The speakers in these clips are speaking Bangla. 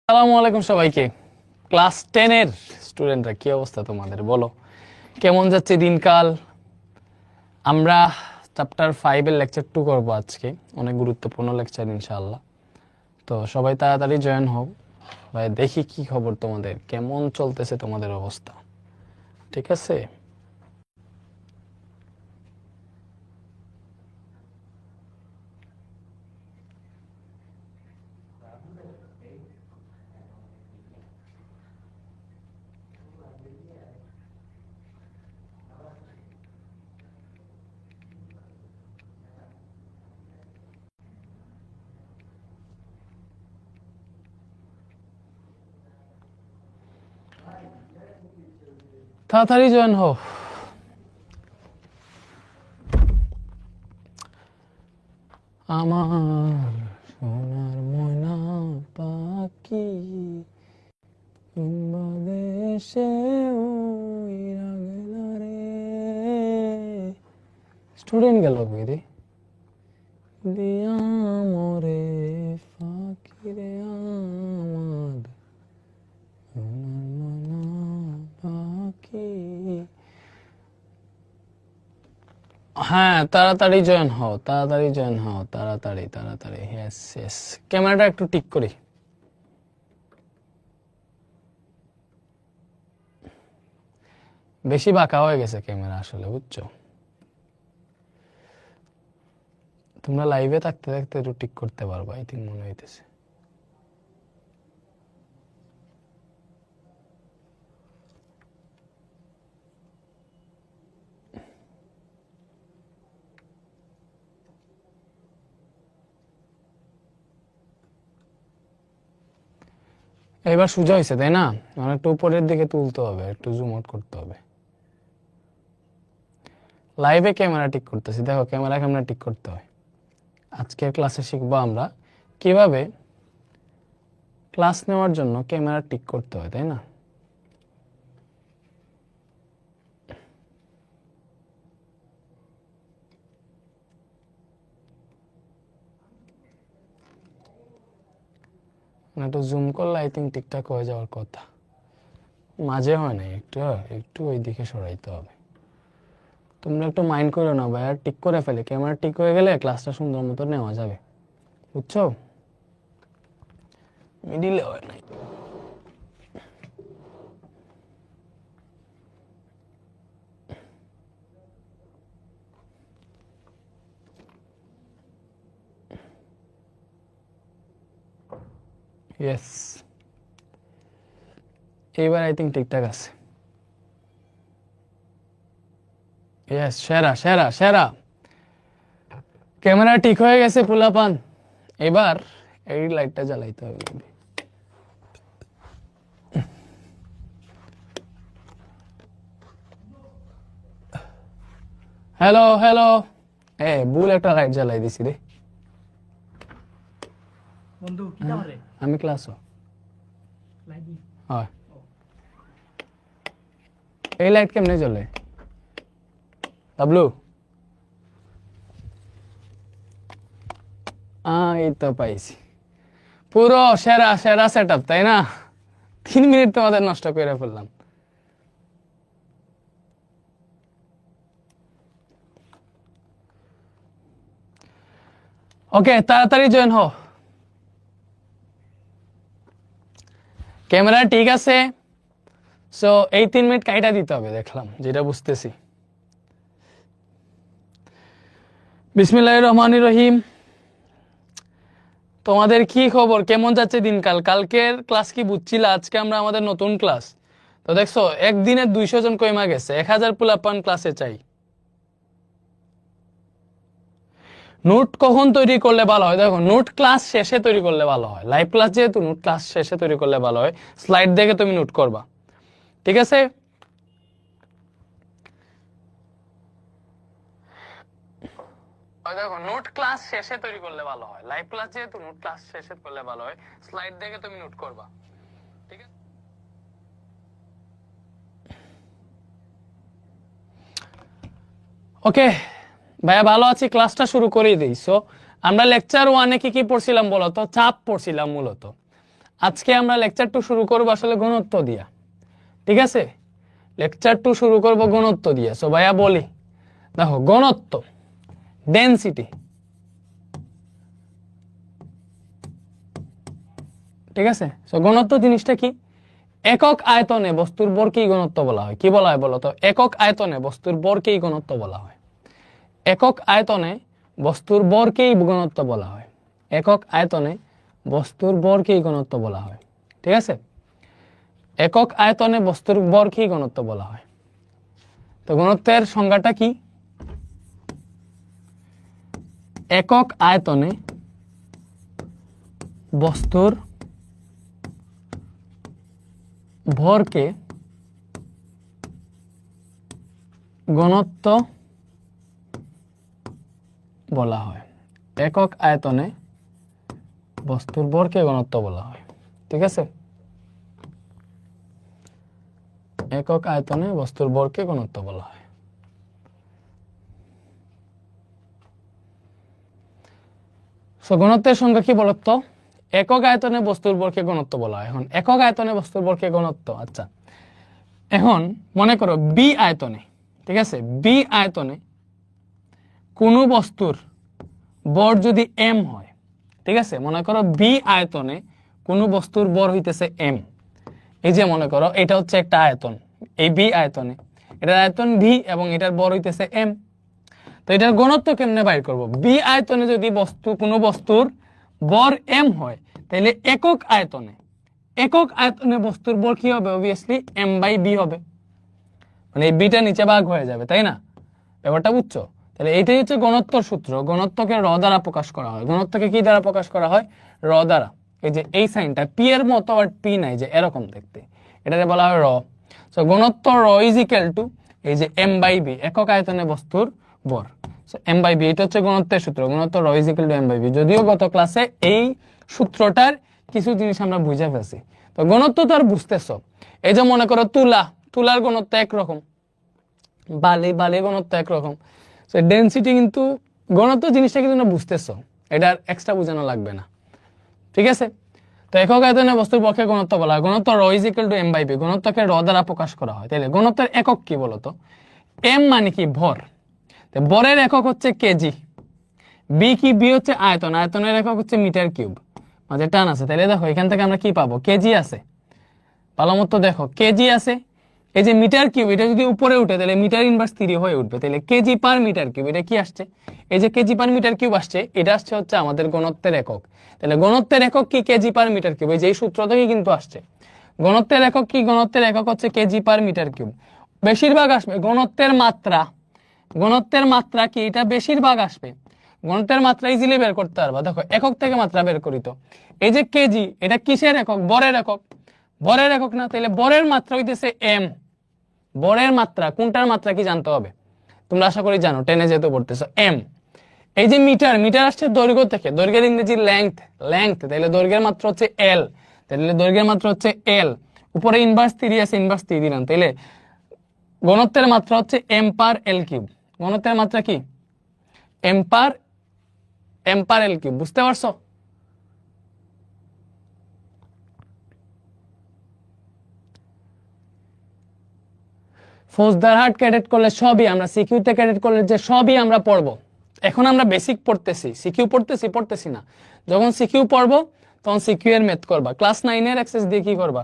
আসসালামু আলাইকুম সবাইকে। ক্লাস 10 এর স্টুডেন্টরা কি অবস্থা তোমাদের বলো, কেমন যাচ্ছে দিনকাল? আমরা চ্যাপ্টার 5 এর লেকচার 2 করব আজকে, অনেক গুরুত্বপূর্ণ লেকচার ইনশাআল্লাহ। তো সবাই তাড়াতাড়ি জয়েন হও ভাই, দেখি কি খবর তোমাদের, কেমন চলতেছে তোমাদের অবস্থা, ঠিক আছে? তাড়াতাড়ি জয়েন হও। আমার সোনার ময়না পাখি বাংলাদেশে উইরা গেল রে। স্টুডেন্ট গেল কই রে? দিয়া মরে ফাঁকি রে আমার সোনার ময়না পাখি। হ্যাঁ, তাড়াতাড়ি জয়েন হও, তাড়াতাড়ি জয়েন হও, তাড়াতাড়ি তাড়াতাড়ি। ইয়েস ইয়েস, ক্যামেরাটা একটু ঠিক করি। বেশি বাঁকা হয়ে গেছে ক্যামেরা আসলে, বুঝছো? তোমরা লাইভে থাকতে থাকতে একটু ঠিক করতে পারবা, আই থিঙ্ক মনে হইতেছে। এবার সোজা হয়েছে তাই না? মানে একটু উপরের দিকে তুলতে হবে, একটু জুম আউট করতে হবে। লাইভে ক্যামেরা ঠিক করতেছি, দেখো ক্যামেরা ঠিক করতে হয়। আজকের ক্লাসে শিখবো আমরা কিভাবে ক্লাস নেওয়ার জন্য ক্যামেরা ঠিক করতে হয়, তাই না? একটু জুম করলে আই থিঙ্ক ঠিকঠাক হয়ে যাওয়ার কথা, মাঝে হয় না, একটু একটু ওই দিকে সরাইতে হবে। তোমরা একটু মাইন্ড করো না ভাই, আর ঠিক করে ফেলে, ক্যামেরা ঠিক হয়ে গেলে ক্লাসটা সুন্দর মতো নেওয়া যাবে, বুঝছো? মিডিলে হয় নাই। ইয়েস, এইবার আই থিঙ্ক ঠিকঠাক আছে। ইয়েস, সেরা সেরা সেরা, ক্যামেরা ঠিক হয়ে গেছে পোলাপান। এবার এই লাইটটা জ্বালাইতে হবে। হ্যালো হ্যালো, ভুল একটা লাইট জ্বালাই দিছি রে বন্ধু কি কাম রে আমি ক্লাস লাইট হয়। এই লাইট কেমনে জ্বলে বাবলু? এই তো পাইছি, পুরো সেরা সেরা সেট আপ, তাই না? 3 মিনিট তোমাদের নষ্ট করে ফেললাম। ওকে, তাড়াতাড়ি জয়েন হও। ক্যামেরা ঠিক আছে, সো এই 3 মিনিট কাইটা দিতে হবে দেখলাম, যেটা বুঝতেছি। বিসমিল্লাহির রহমানির রহিম। তোমাদের কি খবর, কেমন যাচ্ছে দিনকাল? কালকের ক্লাস কি বুঝছিল? আজকে আমরা আমাদের নতুন ক্লাস। তো দেখছো একদিনে 200 জন কইমা গেছে, 1000 পোলাপান ক্লাসে চাই। নোট কখন তৈরি করলে ভালো হয়? দেখো, নোট ক্লাস শেষে তৈরি করলে ভালো হয়। লাইভ ক্লাস যেহেতু, নোট ক্লাস শেষে তৈরি করলে ভালো হয়। স্লাইড দেখে তুমি নোট করবা, ঠিক আছে? দেখো, নোট ক্লাস শেষে তৈরি করলে ভালো হয়। লাইভ ক্লাস যেহেতু, নোট ক্লাস শেষে করলে ভালো হয়। স্লাইড দেখে তুমি নোট করবা, ঠিক আছে? ওকে ভাইয়া, ভালো আছি, ক্লাসটা শুরু করেই দিই। সো আমরা লেকচার 1-এ কি কি পড়ছিলাম বলো তো? চাপ পড়ছিলাম মূলত। আজকে আমরা লেকচার 2 শুরু করব আসলে ঘনত্ব দিয়া, ঠিক আছে? লেকচার 2 শুরু করব ঘনত্ব দিয়া। সো ভাইয়া বলি, দেখো ঘনত্ব, ডেনসিটি, ঠিক আছে? সো ঘনত্ব জিনিসটা কি? একক আয়তনে বস্তুর ভরকেই ঘনত্ব বলা হয়। কি বলা হয় বলো তো? একক আয়তনে বস্তুর ভরকেই ঘনত্ব বলা হয়। একক আয়তনে বস্তুর ভরকেই ঘনত্ব বলা হয়। একক আয়তনে বস্তুর ভরকেই ঘনত্ব বলা হয়, ঠিক আছে? একক আয়তনে বস্তুর ভরকেই ঘনত্ব বলা হয়। তো ঘনত্বের সংজ্ঞাটা কি? একক আয়তনে বস্তুর ভরকে ঘনত্ব বলা হয়। একক আয়তনে বস্তুর ভরকে ঘনত্ব বলা হয়, ঠিক আছে? একক আয়তনে বস্তুর ভরকে ঘনত্ব বলা হয়। সো ঘনত্বের সংজ্ঞা কি বলতো? একক আয়তনে বস্তুর ভরকে ঘনত্ব বলা হয়। এখন একক আয়তনে বস্তুর ভরকে ঘনত্ব, আচ্ছা এখন মনে করো বি আয়তনে, ঠিক আছে, বি আয়তনে কোনো বস্তুর ভর যদি এম হয়, ঠিক আছে, মনে করো বি আয়তনে কোনো বস্তুর ভর হইতেছে এম। এই যে মনে করো এটা হচ্ছে একটা আয়তন, এই বি আয়তনে, এটার আয়তন ভি এবং এটার ভর হইতেছে এম। তো এটার ঘনত্ব কেমনে বাইর করব? বি আয়তনে যদি কোনো বস্তুর ভর এম হয়, তাহলে একক আয়তনে বস্তুর ভর কি হবে? অবভিয়াসলি এম বাই বি হবে, মানে এই বিটা নিচে ভাগ হয়ে যাবে, তাই না? ব্যাপারটা বুঝছো? তাহলে এইটাই হচ্ছে ঘনত্বর সূত্র। ঘনত্বকে র দ্বারা প্রকাশ করা হয়। ঘনত্বকে কি দ্বারা প্রকাশ করা হয়? র দ্বারা। এই যে এই সাইনটা পি এর মতো, আর পি নাই, যে এরকম দেখতে, এটাকে বলা হয় র। সো ঘনত্ব র ইজ ইকুয়াল টু এই যে এম বাই বি, একক আয়তনে বস্তুর ভর। সো এম বাই বি, এটা হচ্ছে ঘনত্বের সূত্র। ঘনত্ব র is equal to M by V. যদিও গত ক্লাসে এই সূত্রটার কিছু জিনিস আমরা বুঝে ফেলছি। তো ঘনত্ব তো আর বুঝতেছো। এই যে মনে করো তুলার ঘনত্ব একরকম, বালি ঘনত্ব একরকম। সো ডেনসিটি কিন্তু ঘনত্ব জিনিসটা কিন্তু না বুঝতেছো, এটার এক্সট্রা বোঝানো লাগবে না, ঠিক আছে? তো একক আয়তনে বস্তুর পক্ষে ঘনত্ব বলা হয়। ঘনত্ব র is equal to M by v. ঘনত্বকে র দ্বারা প্রকাশ করা হয়। তাহলে ঘনত্বের একক কি বলতো? এম মানে কি? ভর। ভরের একক হচ্ছে কেজি। বি কি? বি হচ্ছে আয়তন, আয়তনের একক হচ্ছে মিটার কিউব। মাঝে টান আছে, তাহলে দেখো এখান থেকে আমরা কি পাবো? কেজি আছে, ভালো মতো দেখো, কেজি আছে। এই যে মিটার কিউব, এটা যদি উপরে উঠে তাহলে মিটার ইনভার্স 3 হয়ে উঠবে। তাহলে কেজি পার মিটার কিউব, এটা কি আসছে? এই যে কেজি পার মিটার কিউব আসছে, এটা আসছে হচ্ছে আমাদের ঘনত্বের একক। তাহলে ঘনত্বের একক কি? KG per metre cube. এই যে এই সূত্র থেকে কিন্তু আসছে। ঘনত্বের একক কি? ঘনত্বের একক হচ্ছে কেজি পার মিটার কিউব। বেশিরভাগ আসবে ঘনত্বের মাত্রা। ঘনত্বের মাত্রা কি? এটা বেশিরভাগ আসবে। ঘনত্বের মাত্রা ইজিলি বের করতে পারবা। দেখো একক থেকে মাত্রা বের করি তো, এই যে কেজি, এটা কিসের একক? ভরের একক। ভরের একক না, তাহলে ভরের মাত্রা হইতেছে এম। ভরের মাত্রা, কোনটার মাত্রা কি জানতে হবে? তোমরা আশা করি জানো, টেনে যেহেতু পড়তেছো। এম। এই যে মিটার আসছে দৈর্ঘ্য থেকে, দৈর্ঘ্যের ইংরেজি লেংথ, তাহলে দৈর্ঘ্যের মাত্রা হচ্ছে এল। তাহলে দৈর্ঘ্যের মাত্রা হচ্ছে এল। উপরে ইনভার্স 3 আছে, ইনভার্স 3 দিলাম। তাহলে ঘনত্বের মাত্রা হচ্ছে এম পার এল কিউব। ঘনত্বের মাত্রা কি? এম পার এল কিউব। বুঝতে পারছো? ফৌজদারহাট ক্যাডেট কলেজ সবই আমরা, সিকিউতে ক্যাডেট কলেজ যে সবই আমরা পড়বো। এখন আমরা বেসিক পড়তেছি, সিকিউ পড়তেছি না। যখন সিকিউ পড়বো তখন সিকিউ এর মেথ করবা। ক্লাস 9 এর অ্যাক্সেস দিয়ে কি করবা?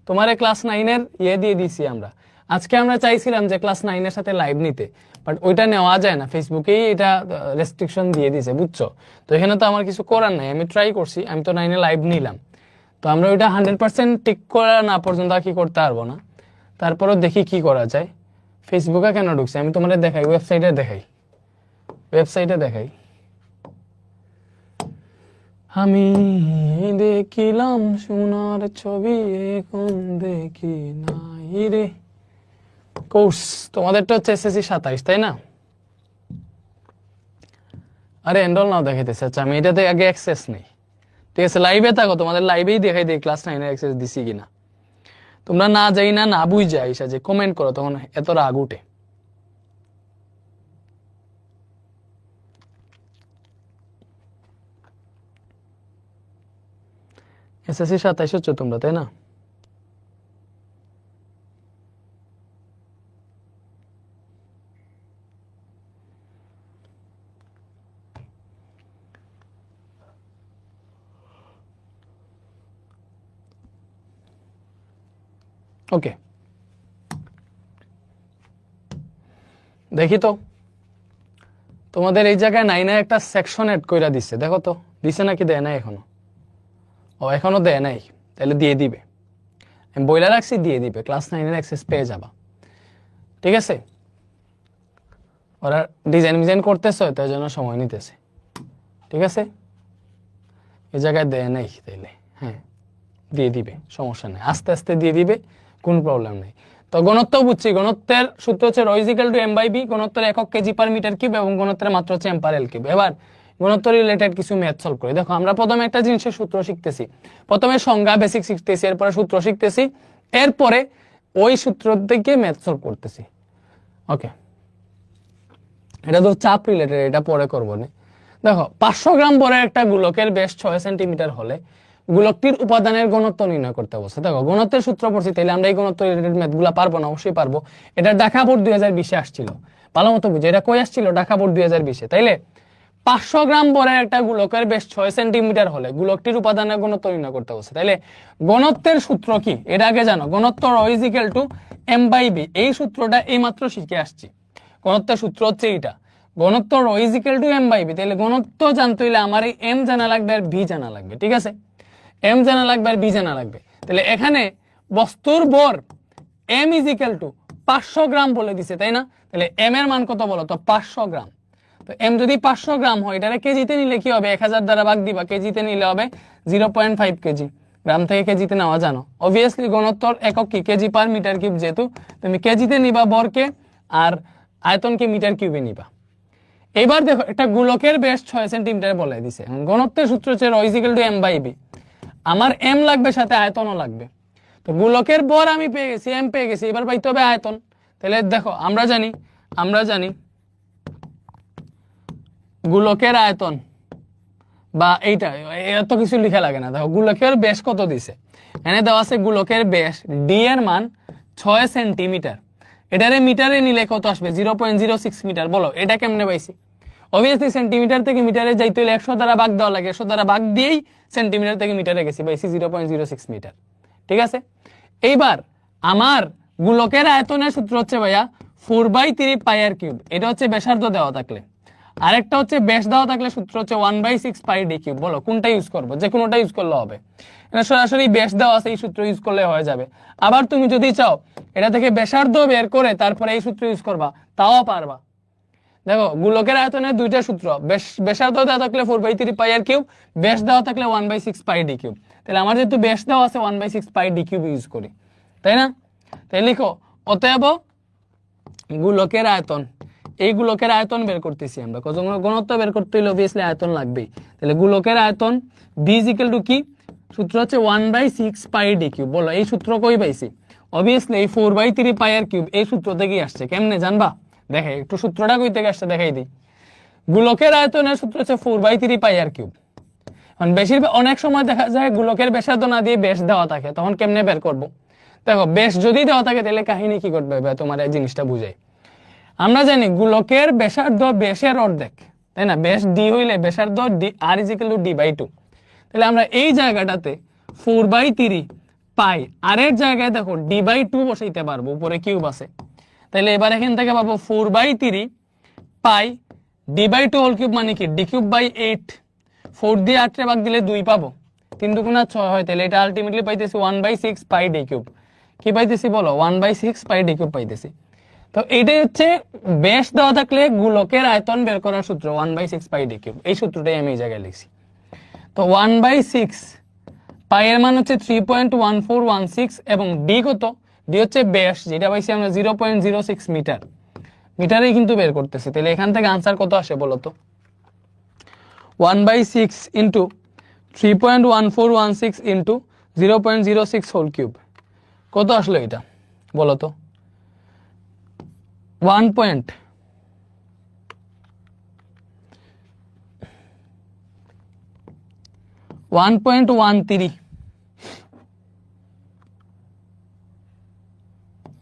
তোমারে ক্লাস 9 এর দিয়ে দিছি আমরা। আজকে আমরা চাইছিলাম যে ক্লাস 9 এর সাথে লাইভ নিতে, বাট ওইটা নেওয়া যায় না, ফেসবুকেই এটা রেস্ট্রিকশন দিয়ে দিছে, বুঝছো? তো এখানে তো আমার কিছু করার নাই, আমি ট্রাই করছি, আমি তো 9 এ লাইভ নিলাম। তো আমরা ওইটা 100% টিক করা না পর্যন্ত আর কি করতে পারবো না। তারপরও দেখি কি করা যায়। ফেসবুকে কেন ঢুকছে আমি তোমাদের দেখাই, ওয়েবসাইটে দেখাই। আমি দেখিলাম সোনার ছবি, এখন দেখি নাই রে। কোর্স তোমাদেরটা হচ্ছে এসএসসি 27, তাই না? আরে এনরোল নাও দেখাইতেছে। আচ্ছা আমি এটাতে আগে অ্যাক্সেস নেই, ঠিক আছে? লাইভে থাকো, তোমাদের লাইভেই দেখাই দিই ক্লাস 9 এর অ্যাক্সেস দিছি কিনা। তোমরা না যাই না বুঝ যাই যে কমেন্ট করো, তখন এত রাগ উঠে। এসএসসি 27 হচ্ছে তোমরা, তাই না? ওকে, দেখি তো তোমাদের এই জায়গায় 9 একটা সেকশন এড কইরা দিছে, দেখো তো দিছে নাকি দেয় নাই এখনো? ও এখনো দেয় নাই, তাহলে দিয়ে দিবে। আমি বইলা রাখছি, দিয়ে দিবে, ক্লাস 9 অ্যাক্সেস পেয়ে যাবা, ঠিক আছে? ওরা ডিজাইন করতেছে, তাই জন্য সময় নিতেছে, ঠিক আছে? এই জায়গায় দেয় নাই, তাইলে হ্যাঁ দিয়ে দিবে, সমস্যা নেই, আস্তে আস্তে দিয়ে দিবে, কোন প্রবলেম নেই। তো ঘনত্ব বুঝছি, ঘনত্বের সূত্র হচ্ছে ρ = m/b, ঘনত্বের একক কেজি পার মিটার কিউব এবং ঘনত্বের মাত্রা হচ্ছে m/l কিউব। এবার ঘনত্ব রিলেটেড কিছু ম্যাথ সলভ করি। দেখো আমরা প্রথমে একটা জিনিসের সূত্র শিখতেছি, প্রথমে সংজ্ঞা বেসিক শিখতেছি, এরপরে সূত্র শিখতেছি, এরপরে ওই সূত্র থেকে ম্যাথ সলভ করতেছি। ওকে, এটা তো চাপ রিলেটেড, এটা পরে করবো না। দেখো 500 গ্রাম ভরের একটা গোলকের ব্যাস 6 সেন্টিমিটার হলে গোলকটির উপাদানের ঘনত্ব নির্ণয় করতে বলছে। দেখো ঘনত্বের সূত্র পড়ছি, তাহলে আমরা এই ঘনত্ব রিলেটেড ম্যাথগুলো পারবো না? অবশ্যই পারবো। এটা ঢাকা বোর্ড 2020-এ আসছিল, ভালো মতো বুঝে, এটা কই আসছিল? ঢাকা বোর্ড 2020-এ। তাইলে 500 গ্রাম ভরের একটা গোলকের ব্যাস 6 সেন্টিমিটার হলে গোলকটির উপাদানের ঘনত্ব নির্ণয় করতে বলছে। তাইলে ঘনত্বের সূত্র কি এটা আগে জানো, ঘনত্ব ρ = m/b। এই সূত্রটা এইমাত্র শিখে আসছি। ঘনত্বের সূত্র হচ্ছে এইটা, ঘনত্ব ρ = m/b। তাহলে ঘনত্ব জানতে হইলে আমার এই m জানা লাগবে আর b জানা লাগবে, ঠিক আছে? m জানা লাগবে আর b জানা লাগবে। তাহলে এখানে বস্তুর ভর m = 500 গ্রাম বলে দিছে, তাই না? তাহলে m এর মান কত বলো তো? 500 গ্রাম। তো m যদি 500 গ্রাম হয়, এটারে কেজিতে নিলে কি হবে? 1000 দ্বারা ভাগ দিবা, কেজিতে নিলে হবে 0.5 কেজি। গ্রাম থেকে কেজিতে নেওয়া জানো, অবভিয়াসলি ঘনত্বর একক কি? KG per metre cube. যেহেতু তুমি কেজিতে নিবা ভরকে, আর আয়তনকে মিটার কিউবে নিবা। এবার দেখো একটা গোলকের ব্যাস 6 সেন্টিমিটার বলে দিছে, ঘনত্বের সূত্র হচ্ছে ρ = m/b। আমার m লাগবে, সাথে আয়তনও লাগবে। তো গোলকের ভর আমি পেয়ে গেছি, m পেয়ে গেছি, এবার পাইতে হবে আয়তন। তাহলে দেখো আমরা জানি গোলকের আয়তন বা এইটা এত কিছু লিখা লাগে না। দেখো গোলকের ব্যাস কত দিছে, এখানে দেওয়া আছে গোলকের ব্যাস d এর মান 6 সেন্টিমিটার। এটারে মিটারে নিলে কত আসবে? 0.06 মিটার। বলো এটা কেমনে পাইছি? অবভিয়াসলি সেন্টিমিটার থেকে মিটারে যাইতে হলে 100 দ্বারা ভাগ দেওয়া লাগে, 100 দ্বারা ভাগ দিয়েই সেন্টিমিটার থেকে মিটারে গেছি, পাইছি 0.06 মিটার, ঠিক আছে? এইবার আমার গোলকের আয়তনের সূত্র হচ্ছে ভাইয়া 4/3 পাই r কিউব। এটা হচ্ছে ব্যাসার্ধ দেওয়া থাকলে, আরেকটা হচ্ছে ব্যাস দেওয়া থাকলে সূত্র হচ্ছে 1/6 পাই d কিউব। বলো কোনটা ইউজ করবো? যে কোনোটা ইউজ করলে হবে। এটা সরাসরি ব্যাস দেওয়া আছে, এই সূত্র ইউজ করলে হয়ে যাবে। আবার তুমি যদি চাও এটা থেকে ব্যাসার্ধ বের করে তারপরে এই সূত্র ইউজ করবা, তাও পারবা। দেখো গোলকের আয়তনের দুইটা সূত্র, ব্যাসার্ধ দেওয়া থাকলে 4/3 পাই r কিউব, ব্যাস দেওয়া থাকলে 1/6 পাই d কিউব। তাহলে আমার যেহেতু ব্যাস দেওয়া আছে 1/6 পাই d কিউব ইউজ করি, তাই না? তাই লিখো অতএব গোলকের আয়তন, এই গোলকের আয়তন বের করতেছি আমরা, ঘনত্ব বের করতে হলে অবভিয়াসলি আয়তন লাগবেই। তাহলে গোলকের আয়তন b = কি? সূত্র হচ্ছে 1/6 পাই d কিউব। বলো এই সূত্র কই পাইছি? অবভিয়াসলি এই 4/3 পাই r কিউব এই সূত্র থেকেই আসছে। কেমনে জানবা? দেখে একটু সূত্রটা কই থেকে আসছে দেখাই দিই। গোলকের আয়তনের সূত্র হচ্ছে 4/3 পাই r কিউব। এখন বেশিরভাগ অনেক সময় দেখা যায় গোলকের ব্যাসার্ধ না দিয়ে ব্যাস দেওয়া থাকে, তখন কেমনে বের করব? দেখো ব্যাস যদি দেওয়া থাকে তাহলে কাহিনী কি করতে হবে তোমার এই জিনিসটা বুঝাই। আমরা জানি গোলকের ব্যাসার্ধ ব্যাসের অর্ধেক, তাই না? ব্যাস d হইলে ব্যাসার্ধ r = d/2। তাহলে আমরা এই জায়গাটাতে 4/3 পাই আর এর জায়গায় দেখো d/2 বসাইতে পারবো, উপরে কিউব আছে। তাহলে এবার এখান থেকে পাবো 4/3 পাই d/2 হোল কিউব, মানে কি d3/8। 4 দিয়ে 8 রে ভাগ দিলে 2 পাবো, 3 দুগুণা 6 হয়। তাহলে এটা আলটিমেটলি পাইতেছি 1/6 পাই d কিউব। কি পাইতেছি বলো? 1/6 পাই d কিউব পাইতেছি। তো এইটাই হচ্ছে ব্যাস দেওয়া থাকলে গোলকের আয়তন বের করার সূত্র, 1/6 পাই d কিউব। এই সূত্রটাই আমি এই জায়গায় লিখছি। তো 1/6 পাই এর মান হচ্ছে 3.1416 এবং d কত? d হচ্ছে ব্যাস, যেটা পাইছি আমরা 0.06 মিটার। মিটারেই কিন্তু বের করতেছি। তাহলে এখান থেকে আনসার কত আসে বলো তো? 1/6 ইন্টু 3.1416 ইন্টু 0.06 হোল কিউব, কত আসলো এটা বলো তো? 1.13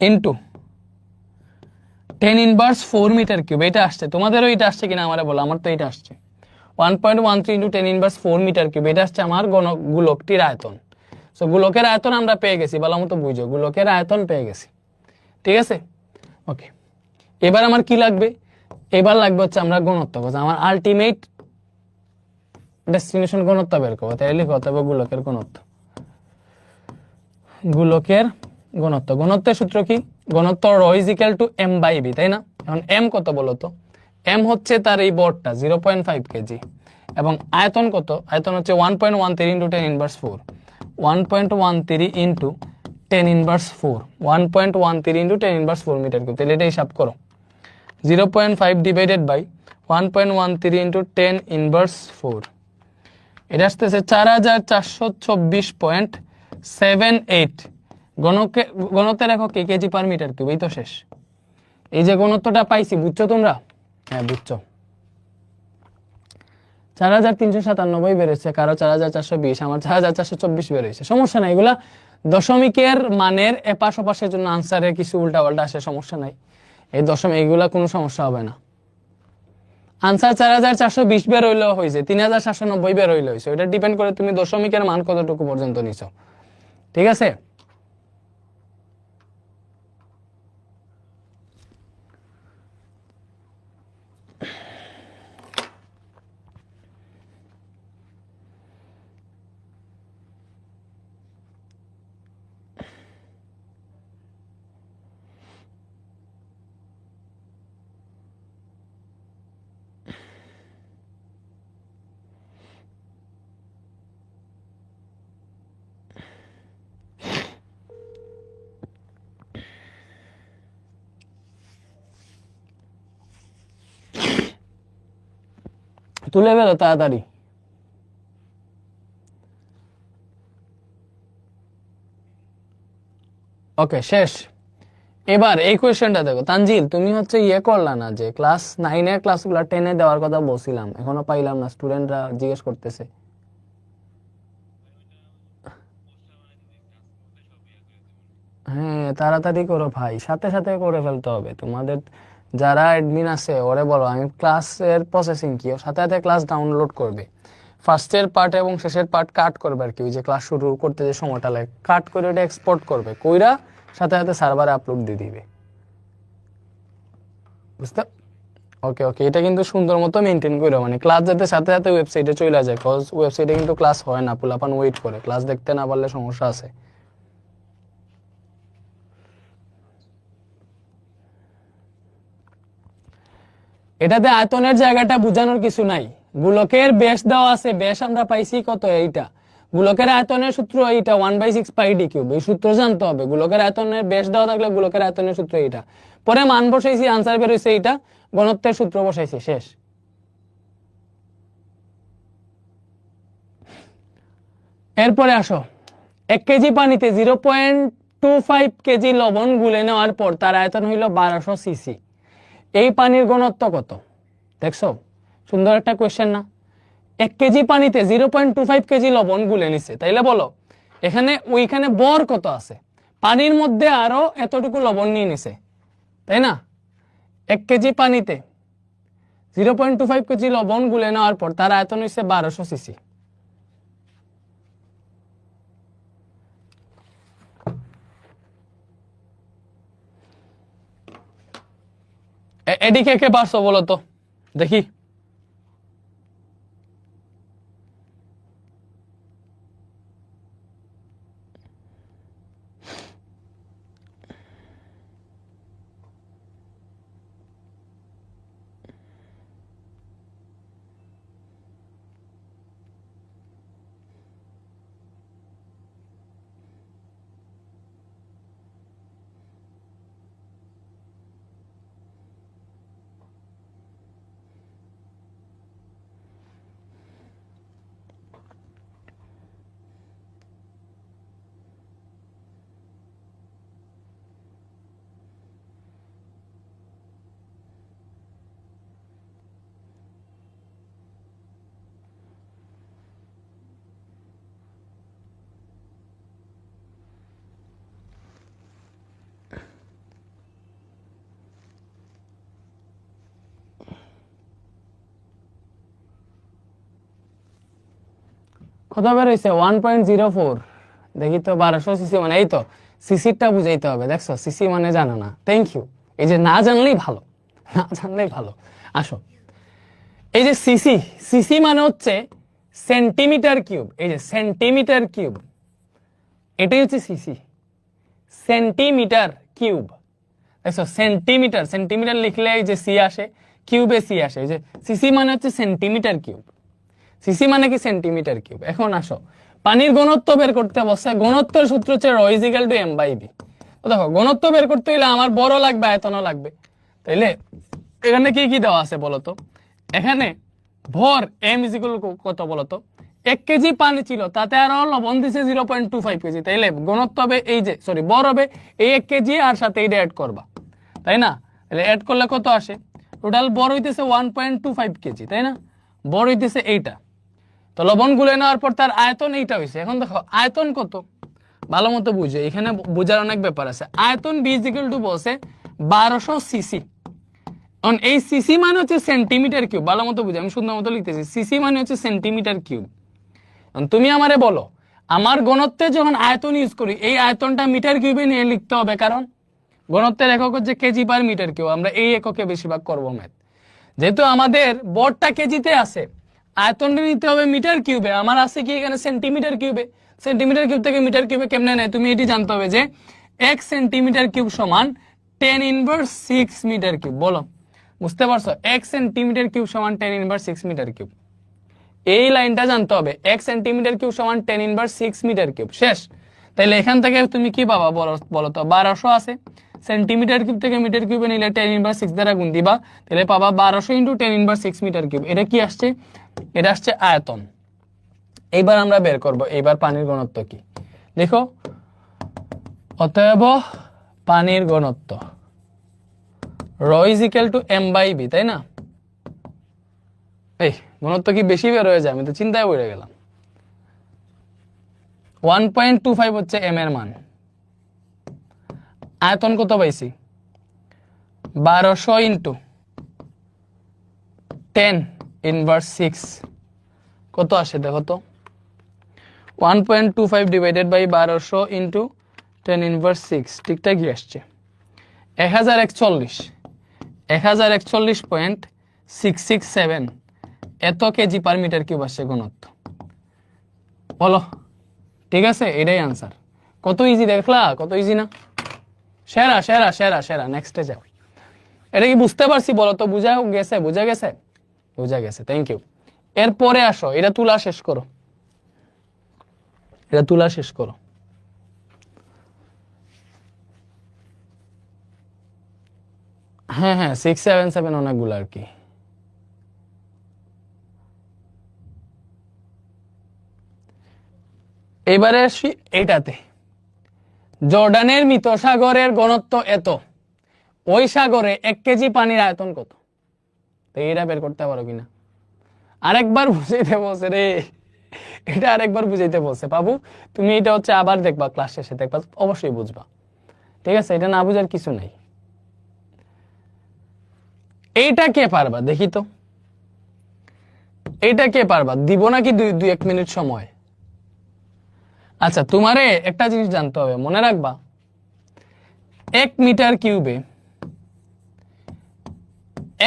ইন্টু 10^4 মিটার কিউব। এটা আসছে, তোমাদেরও এটা আসছে কিনা আমারে বলো, আমার তো এটা আসছে 1.13 ইন্টু 10^4 মিটার কিউব। এটা আসছে আমার গোলকটির আয়তন। সো গোলকের আয়তন আমরা পেয়ে গেছি, ভালো মতো বুঝো, গোলকের আয়তন পেয়ে গেছি। ঠিক আছে, ওকে। এবার আমার কি লাগবে? এবার লাগবে হচ্ছে আমরা ঘনত্ব, আমার আলটিমেট ডেস্টিনেশন ঘনত্ব বের করবো। তাই লিখতে হবে গোলকের ঘনত্ব। গোলকের ঘনত্ব, ঘনত্বের সূত্র কি? ঘনত্ব ρ = m/v, তাই না? এখন m কত বলো তো? m হচ্ছে তার এই বরটা 0.5 কেজি, এবং আয়তন কত? আয়তন হচ্ছে 1.13 into 10^4, 1.13 into 10^4, 1.13 into 10^4 metre cube. তাহলে এটা হিসাব করো, 0.5 ডিভাইডেড বাই 1.13 ইন্টু 10^4, এটা আসতেছে 4424.78। ঘনত্বের একক কি? KG per metre cube. এই তো শেষ। এই যে ঘনত্বটা পাইছি, বুঝছো তোমরা? হ্যাঁ বুঝছো। 4397 বেরোচ্ছে, কারো 4420, আমার 4424 বেরোচ্ছে। সমস্যা নাই, এগুলা দশমিকের মানের এপাশ ওপাশের জন্য আনসারে কিছু উল্টা পাল্টা আসে, সমস্যা নাই। এই দশমিক এগুলা কোনো সমস্যা হবে না। আনসার 4420 বের হইলেও হয়েছে, 3790 বের হইলে হয়েছে। এটা ডিপেন্ড করে তুমি দশমিকের মান কতটুকু পর্যন্ত নিছো। ঠিক আছে, তুলে ফেলো তাড়াতাড়ি। ওকে, শেষ। এবার এই কোয়েশ্চেনটা দেখো তানজিল, তুমি হচ্ছে ইয়ে করলা না যে ক্লাস 9-এর ক্লাসগুলো 10-এ দেওয়ার কথা বলছিলাম, এখনো পাইলাম না, স্টুডেন্টরা জিজ্ঞেস করতেছে। হ্যাঁ তাড়াতাড়ি করো ভাই, সাথে সাথে করে ফেলতে হবে। তোমাদের যারা অ্যাডমিন আছে ওরে বলো আমি ক্লাসের প্রসেসিং কি, সাথে সাথে ক্লাস ডাউনলোড করবে। ফার্স্টের পার্ট এবং শেষের পার্ট কাট করবে আর কি, ওই যে ক্লাস শুরু করতে যে সময়টা লাগে কাট করে ওটা এক্সপোর্ট করবে, কইরা সাথে সাথে সার্ভারে আপলোড দিয়ে দিবে। বুঝতে? ওকে ওকে, এটা কিন্তু সুন্দর মতো মেনটেন করো, মানে ক্লাস যাতে সাথে সাথে ওয়েবসাইটে চলে যায়, কজ ওয়েবসাইটে কিন্তু ক্লাস হয় না, পোলাপান ওয়েট করে, ক্লাস দেখতে না পারলে সমস্যা আছে। এটাতে আয়তনের জায়গাটা বোঝানোর কিছু নাই। গোলকের ব্যাস দেওয়া আছে, ব্যাস আমরা পাইছি কত? এইটা। গোলকের আয়তনের সূত্র এইটা 1/6 পাই ডি কিউব। এই সূত্র জানতে হবে। গোলকের আয়তনের ব্যাস দেওয়া থাকলে গোলকের আয়তনের সূত্র এইটা। পরে মান বসাইছি, আনসার বের হইছে এইটা, ঘনত্বের সূত্র বসাইছি, শেষ। এরপরে আসো, 1 কেজি পানিতে 0.25 কেজি লবণ গুলে নেওয়ার পর তার আয়তন হইল 1200 সিসি। এই পানির ঘনত্ব কত? দেখছো, সুন্দর একটা কোয়েশ্চেন না? 1 কেজি পানিতে 0.25 কেজি লবণ গুলে নিছে, তাইলে বলো এখানে ওইখানে বর কত আছে? পানির মধ্যে আরো এতটুকু লবণ নিয়ে নিছে, তাই না? 1 কেজি পানিতে 0.25 কেজি লবণ গুলে নেওয়ার পর তার আয়তন হচ্ছে 1200 সিসি। এদিকে কে পারছো বলো তো দেখি। কত বের হয়েছে 1.04, দেখি তো 1200 সিসি, মানে এই তো সিসিটা বুঝাইতে হবে, দেখছো সিসি মানে জানো না, থ্যাংক ইউ। এই যে না জানলেই ভালো, না জানলেই ভালো। আসো, এই যে সিসি, সিসি মানে হচ্ছে সেন্টিমিটার কিউব, এই যে সেন্টিমিটার কিউব, এটাই হচ্ছে সিসি, সেন্টিমিটার কিউব। দেখছো সেন্টিমিটার, সেন্টিমিটার লিখলে এই যে সি আসে, কিউবে সি আসে, এই যে সিসি মানে হচ্ছে সেন্টিমিটার কিউব, সিসি মানে কি সেন্টিমিটার কিউব। এখন আসো, পানির ঘনত্ব বের করতে বসে, ঘনত্বের সূত্র হচ্ছে ρ = m/v। তো দেখো ঘনত্ব বের করতে হলে আমার বড় লাগবে, আয়তনও লাগবে, তাইলে এখানে কি কি দেওয়া আছে বলতো? এখানে ভর m কত বলতো? 1 কেজি পানি ছিল, তাতে আরো লবণ দিছে 0.25 কেজি, তাইলে ঘনত্ব হবে এই যে, সরি, ভর হবে এই 1 কেজি আর সাথে এইটা অ্যাড করবা, তাই না? তাহলে অ্যাড করলে কত আসে? টোটাল ভর হইতেছে 1.25 কেজি, তাই না? ভর হইতেছে এইটা। তো লবণ গুলে নেওয়ার পর তার আয়তন এইটা হয়েছে। এখন দেখো আয়তন কত, ভালো মতো বুঝে, এখানে বোঝার অনেক ব্যাপার আছে। আয়তন B = বলছে 1200 সিসি। এই সিসি মানে হচ্ছে সেন্টিমিটার কিউব, ভালো মতো বুঝে, আমি সুন্দর মতো লিখতেছি, সিসি মানে হচ্ছে সেন্টিমিটার কিউব। তুমি আমারে বলো, আমার ঘনত্বে যখন আয়তন ইউজ করি, এই আয়তনটা মিটার কিউবে নিয়ে লিখতে হবে, কারণ ঘনত্বের একক হচ্ছে কেজি পার মিটার কিউব, আমরা এই এককে বেশিরভাগ করবো ম্যাথ। যেহেতু আমাদের বড়টা কেজিতে আছে, আয়তনটা নিতে হবে মিটার কিউবে, আমার আছে কি এখানে সেন্টিমিটার কিউবে। সেন্টিমিটার কিউব থেকে মিটার কিউবে কেমনে নেয় তুমি এটি জানতে হবে, যে 1 সেন্টিমিটার কিউব সমান 10⁻6 মিটার কিউব। বলো, বুঝতে পারছো? 1 সেন্টিমিটার কিউব সমান 10⁻6 মিটার কিউব, এই লাইনটা জানতে হবে। 1 সেন্টিমিটার কিউব সমান 10⁻6 মিটার কিউব, শেষ। তাহলে এখান থেকে তুমি কি পাবা বলো তো? 1200 আছে, সেন্টিমিটার কিউব থেকে মিটার কিউবে নিলে 10⁻6 দ্বারা গুণ দিবা, তাহলে পাবা 1200 × 10⁻6 মিটার কিউব। এটা কি আসছে? এটা আসছে আয়তন। এইবার আমরা বের করব এইবার পানির ঘনত্ব কি, দেখো। অতএব পানির ঘনত্ব ρ = m/v, তাই না? এই ঘনত্ব কি বেশি বের হয়ে যায়? আমি তো চিন্তায় পড়ে গেলাম। 1.25 হচ্ছে m এর মান। আয়তন কত পাইছি? 1200 × 10⁻6 কত আসে দেখো তো? 1.25 / 1200 × 10⁻6 ঠিকঠাকই আসছে 1041, 1041.667 এত কেজি পার মিটার কিউব আসছে ঘনত্ব। বলো, ঠিক আছে? এটাই আনসার। কত ইজি দেখলা? কত ইজি না? সেরা সেরা সেরা সেরা। নেক্সটে যাও। এটা কি বুঝতে পারছি বলো তো? বুঝা গেছে? বুঝা গেছে? বুঝা গেছে, থ্যাংক ইউ। এরপরে আসো, এটা তুলা শেষ করো, এটা তুলা শেষ করো। হ্যাঁ হ্যাঁ, 677 অনেকগুলো আর কি। এবারে আসি এটাতে, জর্ডানের মৃত সাগরের ঘনত্ব এত, ওই সাগরে 1 কেজি পানির আয়তন কত? তো এটা বের করতে পারো কিনা? আরেকবার বুঝাইতে বলছে রে, এটা আরেকবার বুঝাইতে বলছে বাবু। তুমি এটা হচ্ছে আবার দেখবা, ক্লাস শেষে দেখবা, অবশ্যই বুঝবা, ঠিক আছে? এটা না বুঝার কিছু নাই। এইটা কে পারবা দেখি তো? এইটা কে পারবা? দিব নাকি 2-1 মিনিট সময়? আচ্ছা, তোমারে একটা জিনিস জানতে হবে, মনে রাখবা, 1 মিটার কিউবে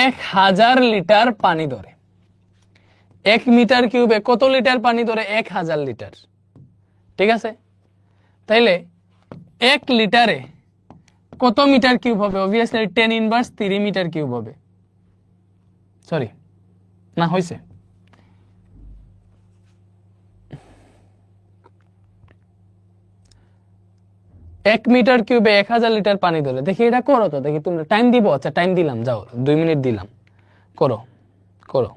1000 লিটার পানি ধরে। 1 মিটার কিউবে কত লিটার পানি ধরে? 1000 লিটার, ঠিক আছে? তাইলে 1 লিটারে কত মিটার কিউব হবে? অবভিয়াসলি 10⁻3 মিটার কিউব হবে। সরি, না হয়েছে? এক মিটার কিউবে 1000 লিটার পানি ধরে। দেখি এটা করো তো, দেখি তোমরা। টাইম দিব? আচ্ছা টাইম দিলাম, যাও 2 মিনিট দিলাম, করো করো।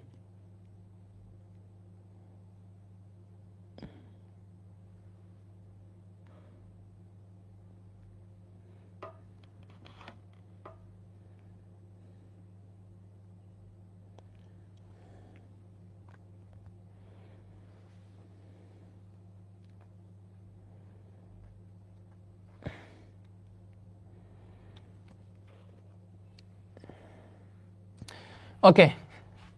ওকে,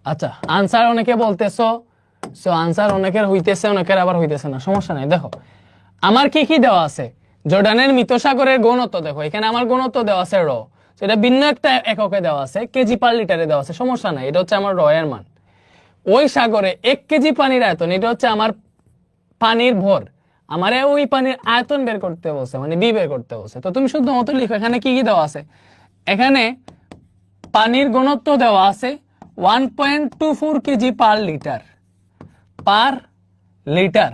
আচ্ছা আনসার অনেকে বলতেছো সো আনসার অনেকের হইতেছে, অনেকের আবার হইতেছে না, সমস্যা নাই। দেখো আমার কি কি দেওয়া আছে, জর্ডানের মৃতসাগরের ঘনত্ব দেখো, এখানে আমার ঘনত্ব দেওয়া আছে র, সেটা ভিন্ন একটা এককে দেওয়া আছে, কেজি পার লিটারে দেওয়া আছে, সমস্যা নাই, এটা হচ্ছে আমার র এর মান। ওই সাগরে 1 কেজি পানির আয়তন, এটা হচ্ছে আমার পানির ভর, আমারে ওই পানির আয়তন বের করতে বলছে, মানে বি বের করতে বলছে। তো তুমি শুধুমাত্র লিখো এখানে কি কি দেওয়া আছে। এখানে পানির ঘনত্ব দেওয়া আছে 1.24 KG per litre, per litre,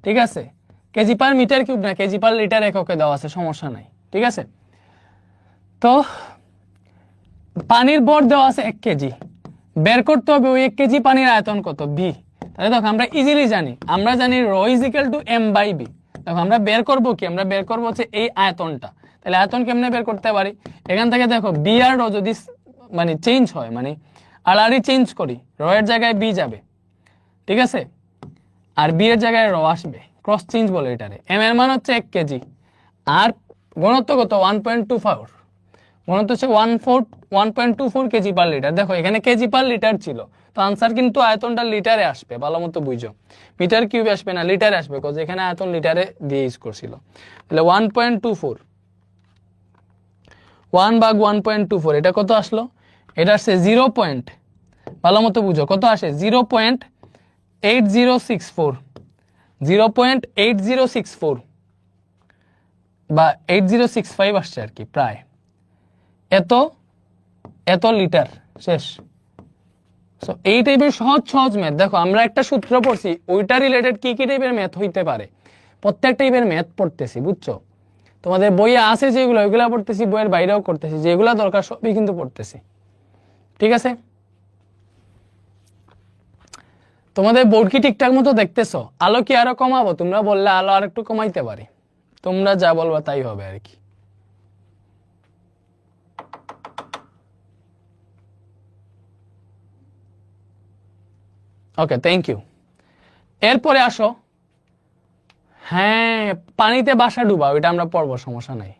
ঠিক আছে, কেজি পার মিটার কিউব না, কেজি পার লিটার এককে দেওয়া আছে, সমস্যা নাই, ঠিক আছে। তো পানির ভর দেওয়া আছে 1 কেজি, বের করতে হবে ওই 1 কেজি পানির আয়তন কত, বি। তাহলে দেখো আমরা ইজিলি জানি, আমরা জানি ρ = m/b। দেখো আমরা বের করব কি, আমরা বের করব হচ্ছে এই আয়তনটা। তাহলে আয়তন কেমনে বের করতে পারি, এখান থেকে দেখো বি আর রো যদি মানে চেঞ্জ হয়, মানে আলারি চেঞ্জ করি, র এর জায়গায় বি যাবে, ঠিক আছে, আর বি এর জায়গায় র আসবে, ক্রস চেঞ্জ বলে এটারে। এম এর মান হচ্ছে 1 কেজি, আর ঘনত্ব কত 1.24, ঘনত্ব হচ্ছে 1.24 কেজি পার লিটার। দেখো এখানে কেজি পার লিটার ছিল, তো আনসার কিন্তু আয়তনটা লিটারে আসবে, ভালো মতো বুঝো, মিটার কিউবে আসবে না, লিটারে আসবে, কজ এখানে আয়তন লিটারে দিয়ে ইউজ করছিল। তাহলে 1.24, 1/1.24, এটা কত আসলো, এটা আসছে 0 পয়েন্ট, ভালো মতো বুঝো, কত আসে 0.8064, 0.8064 বা 8065 আসছে আর কি, প্রায় এত এত লিটার, শেষ। সো এই টাইপের সহজ সহজ ম্যাথ, দেখো আমরা একটা সূত্র পড়ছি, ওইটা রিলেটেড কি কি টাইপের ম্যাথ হইতে পারে, প্রত্যেক টাইপের ম্যাথ পড়তেছি, বুঝছো। তোমাদের বইয়ে আছে যেগুলো, ওইগুলা পড়তেছি, বইয়ের বাইরেও করতেছি, যেগুলা দরকার সবই কিন্তু পড়তেছি, ঠিক আছে। তোমাদের বোর্ড কি ঠিকঠাক মতো দেখতেছো, আলো কি আরো কমাবো, তোমরা বললে আলো আর একটু কমাইতে পারি, তোমরা যা বলবা তাই হবে আর কি। ওকে, থ্যাংক ইউ। এরপরে আসো, হ্যাঁ পানিতে বাসা ডুবা, ওইটা আমরা পড়বো, সমস্যা নাই।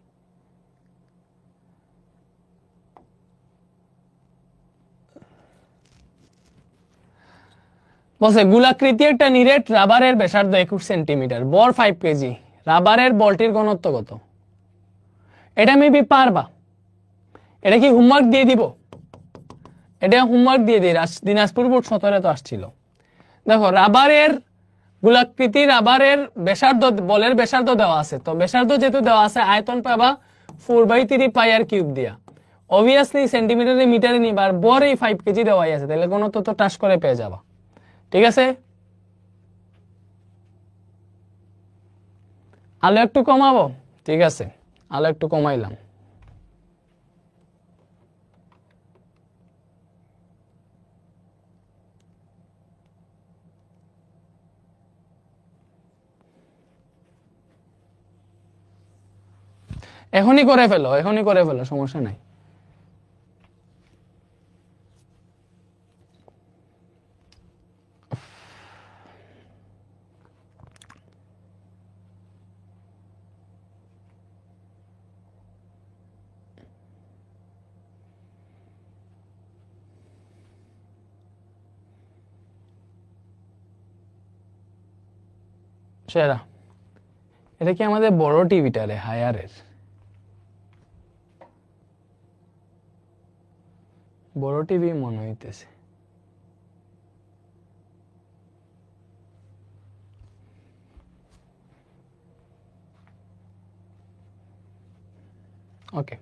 বলছে গোলাকৃতি একটা নিরেট রাবারের ব্যাসার্ধ 21 সেন্টিমিটার, বর 5 কেজি, রাবারের বলটির ঘনত্ব কত। এটা মেবি পারবা, এটা কি হোমওয়ার্ক দিয়ে দিব, এটা হোমওয়ার্ক দিয়ে দিই, দিনাজপুর বোর্ড 17 তো আসছিল। দেখো রাবারের গোলাকৃতি, রাবারের ব্যাসার্ধ, বলের ব্যাসার্ধ দেওয়া আছে, তো ব্যাসার্ধ যেহেতু দেওয়া আছে, আয়তন পাবা 4/3 পাই আর কিউব দিয়া, অবভিয়াসলি সেন্টিমিটারে মিটারে নিবা, আর বর এই 5 কেজি দেওয়াই আছে, তাহলে ঘনত্ব তো টাস করে পেয়ে যাবা, ঠিক আছে। আলো একটু কমাবো, ঠিক আছে, আলো একটু কমাইলাম। এখনই করে ফেলো, এখনই করে ফেলো, সমস্যা নাই। সেরা, এটা কি আমাদের বড় টিভিটা রে, হায়ারের বড় টিভি মনে হইতেছে। ওকে,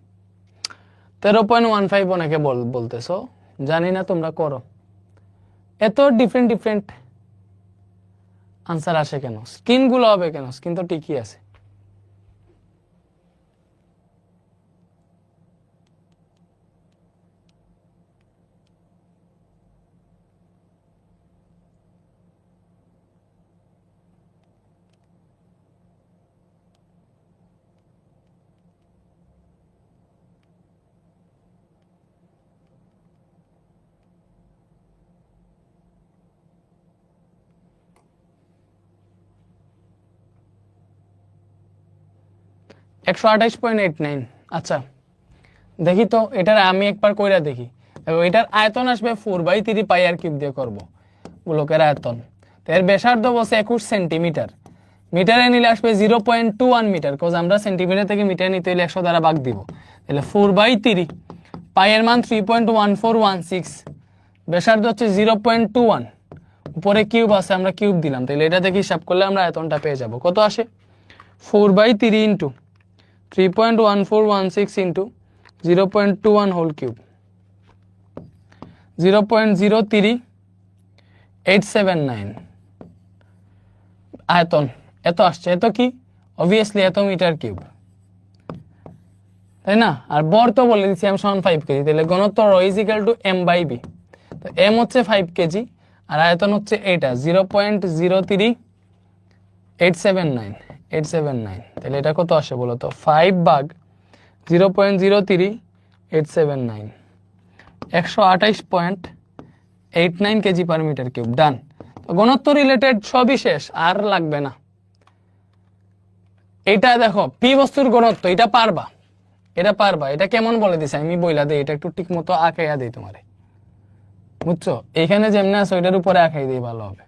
13.15 অনেকে বলতেছো, জানি না, তোমরা করো। এত ডিফারেন্ট ডিফারেন্ট আনসার আসে কেন, স্কিন গুলো হবে কেন, স্কিন তো ঠিকই আছে। একশো 28.89, আচ্ছা দেখি তো, এটার আমি একবার কইরা দেখি। এটার আয়তন আসবে 4/3 পাই আর কিউব দিয়ে করবো, গোলকের আয়তন। এর ব্যাসার্ধ বলছে 21 সেন্টিমিটার, মিটারে নিলে আসবে 0.21 মিটার, কজ আমরা সেন্টিমিটার থেকে মিটার নিতে হলে 100 দ্বারা ভাগ দিব, তাহলে 4/3। পাইয়ের মান 3.1416, ব্যাসার্ধ হচ্ছে 0.21, উপরে কিউব আছে আমরা কিউব দিলাম, তাহলে এটা থেকে হিসাব করলে আমরা আয়তনটা পেয়ে যাব। কত আসে? 4/3 ইন্টু 3.1416 ইন্টু 0.21 হোল কিউব, 0.03879 আয়তন এত আসছে। এত কি? অবভিয়াসলি এত মিটার কিউব, তাই না? আর বর তো বলে দিচ্ছি m সমান 5 কেজি, তাহলে ঘনত্ব ρ = m/b। তো m হচ্ছে 5 কেজি আর আয়তন হচ্ছে এটা 0.03879, তাহলে এটা কত আসে বলো তো? 5/0.03879, 128.89 কেজি পার মিটার কিউব। ডান। তো ঘনত্ব রিলেটেড সবই শেষ, আর লাগবে না। এটা দেখো পি বস্তুর ঘনত্ব, এটা পারবা, এটা কেমন বলে দিছে আমি বইলা দেই, এটা একটু ঠিক মতো আঁকাইয়া দেই তোমারে, বুঝছো? এখানে যেমনে আছে ওইটার উপরে আঁকাই দিই, ভালো হবে।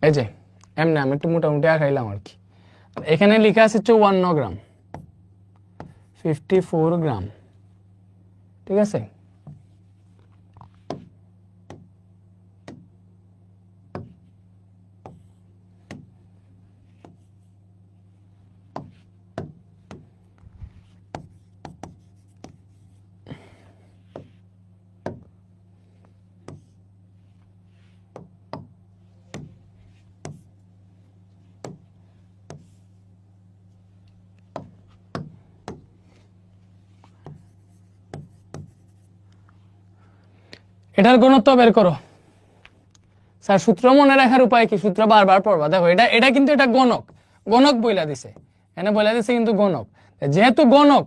এই যে এমনি আমি একটু মোটামুটি আঁকাইলাম আর কি। এখানে লেখা আছে 54 গ্রাম, 54 গ্রাম, ঠিক আছে? এটার ঘনত্ব বের করো। স্যার সূত্র মনে রাখার উপায় কি? সূত্র বারবার পড়বা। দেখো এটা কিন্তু এটা গণক বইলা দিছে, এখানে বইলা দিছে কিন্তু গণক। যেহেতু গণক,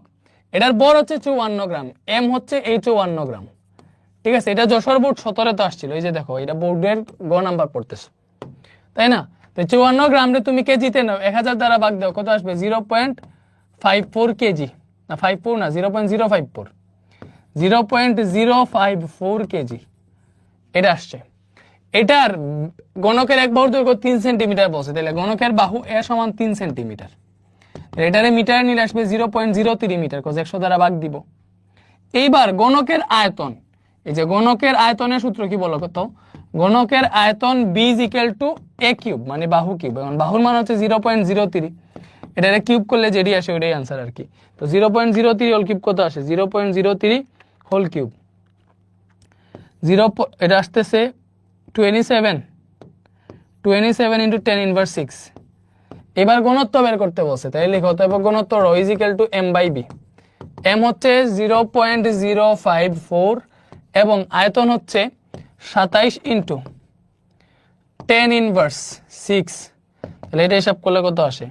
এটার বর হচ্ছে 54 গ্রাম, এম হচ্ছে এই 54 গ্রাম, ঠিক আছে? এটা যশোর বোর্ড 17 তো আসছিল, এই যে দেখো এটা বোর্ডের গ নাম্বার পড়তেছো, তাই না? তো 54 গ্রামে তুমি কেজিতে নাও, 1000 দ্বারা ভাগ দাও, কত আসবে? 0.54 কেজি, না 54 না, 0.054, 0.054 কেজি এটা আসছে। এটার গণকের এক বাহুর দৈর্ঘ্য 3 সেন্টিমিটার বলছে, তাহলে গণকের বাহু এ সমান 3 সেন্টিমিটার, এটারে মিটারে নিলে আসবে 0.03 মিটার, কজ 100 দ্বারা ভাগ দিব। এইবার গণকের আয়তন, এই যে গণকের আয়তনের সূত্র কি বলো কত? গণকের আয়তন b = a কিউব, মানে বাহু কিউব। এখন বাহুর মান হচ্ছে 0.03, এটারে কিউব করলে যেটি আসে ওইটাই आंसर আর কি। তো 0.03 হোল কিউব কত আসে? 0.03 হোল কিউব, এটা আসতেছে 27 × 10⁻⁶। এবার ঘনত্ব বের করতে বলছে, তাই লিখো অতএব ঘনত্ব ρ = m/b। m হচ্ছে 0.054 এবং আয়তন হচ্ছে 27 × 10⁻⁶। তাহলে এটা হিসাব করলে কত আসে?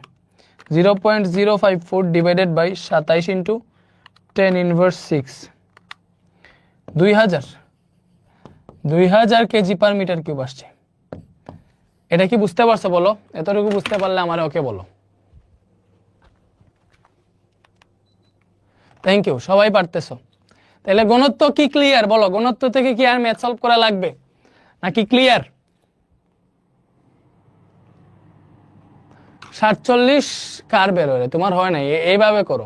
0.054 divided by 27 × 10⁻⁶, 2000 KG per metre cube আসছে। এটা কি বুঝতে পারছো বলো? এতটুকু বুঝতে পারলে আমারে ওকে বলো। থ্যাংক ইউ, সবাই পারতেছো। তাহলে ঘনত্ব কি ক্লিয়ার বলো? ঘনত্ব থেকে কি আর ম্যাথ সলভ করা লাগবে নাকি ক্লিয়ার? 47 কার বের হয়? তোমার হয় না, এইভাবে করো।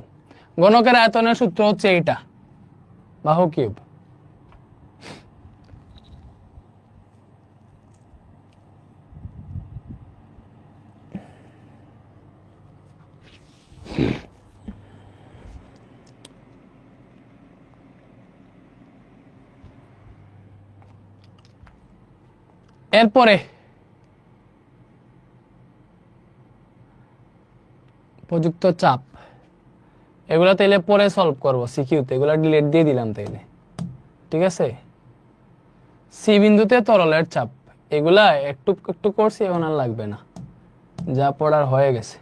ঘনকের আয়তনের সূত্র হচ্ছে এইটা, বাহু কিউব। এরপরে উপযুক্ত চাপ, এগুলা তাইলে পরে সলভ করবো সিকিউতে, এগুলা ডিলিট দিয়ে দিলাম তাইলে, ঠিক আছে? সি বিন্দুতে তরলের চাপ, এগুলা একটু একটু করছি, এখন আর লাগবে না, যা পড়ার হয়ে গেছে।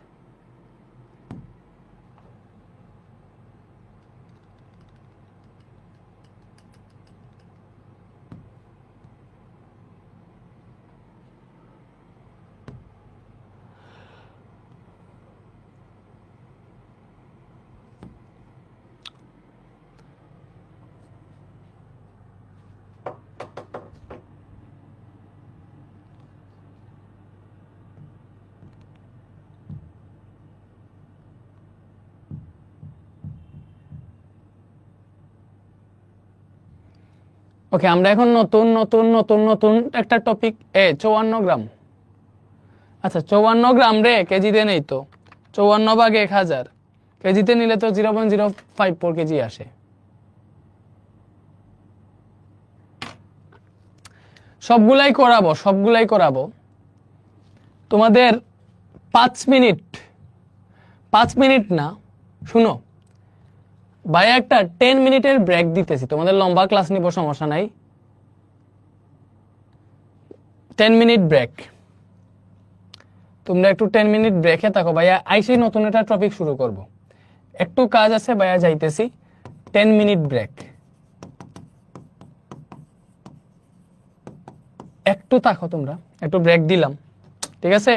ওকে, আমরা এখন নতুন নতুন নতুন নতুন একটা টপিক 54 গ্রাম। আচ্ছা 54 গ্রাম রে কেজিতে নেই তো, 54/1000 কেজিতে নিলে তো 0.054 কেজি আসে। সবগুলাই করাবো তোমাদের 5 মিনিট, 5 মিনিট না, শুনো ভাই একটা 10 মিনিটের ব্রেক দিতেছি, তোমাদের লম্বা ক্লাস নিব সমস্যা নাই, 10 মিনিট ব্রেক। তোমরা একটু 10 মিনিট ব্রেকে থাকো ভাইয়া, আইসি নতুন একটা টপিক শুরু করব, একটু কাজ আছে ভাইয়া যাইতেছি, 10 মিনিট ব্রেক। একটু থাকো তোমরা, একটু ব্রেক দিলাম, ঠিক আছে?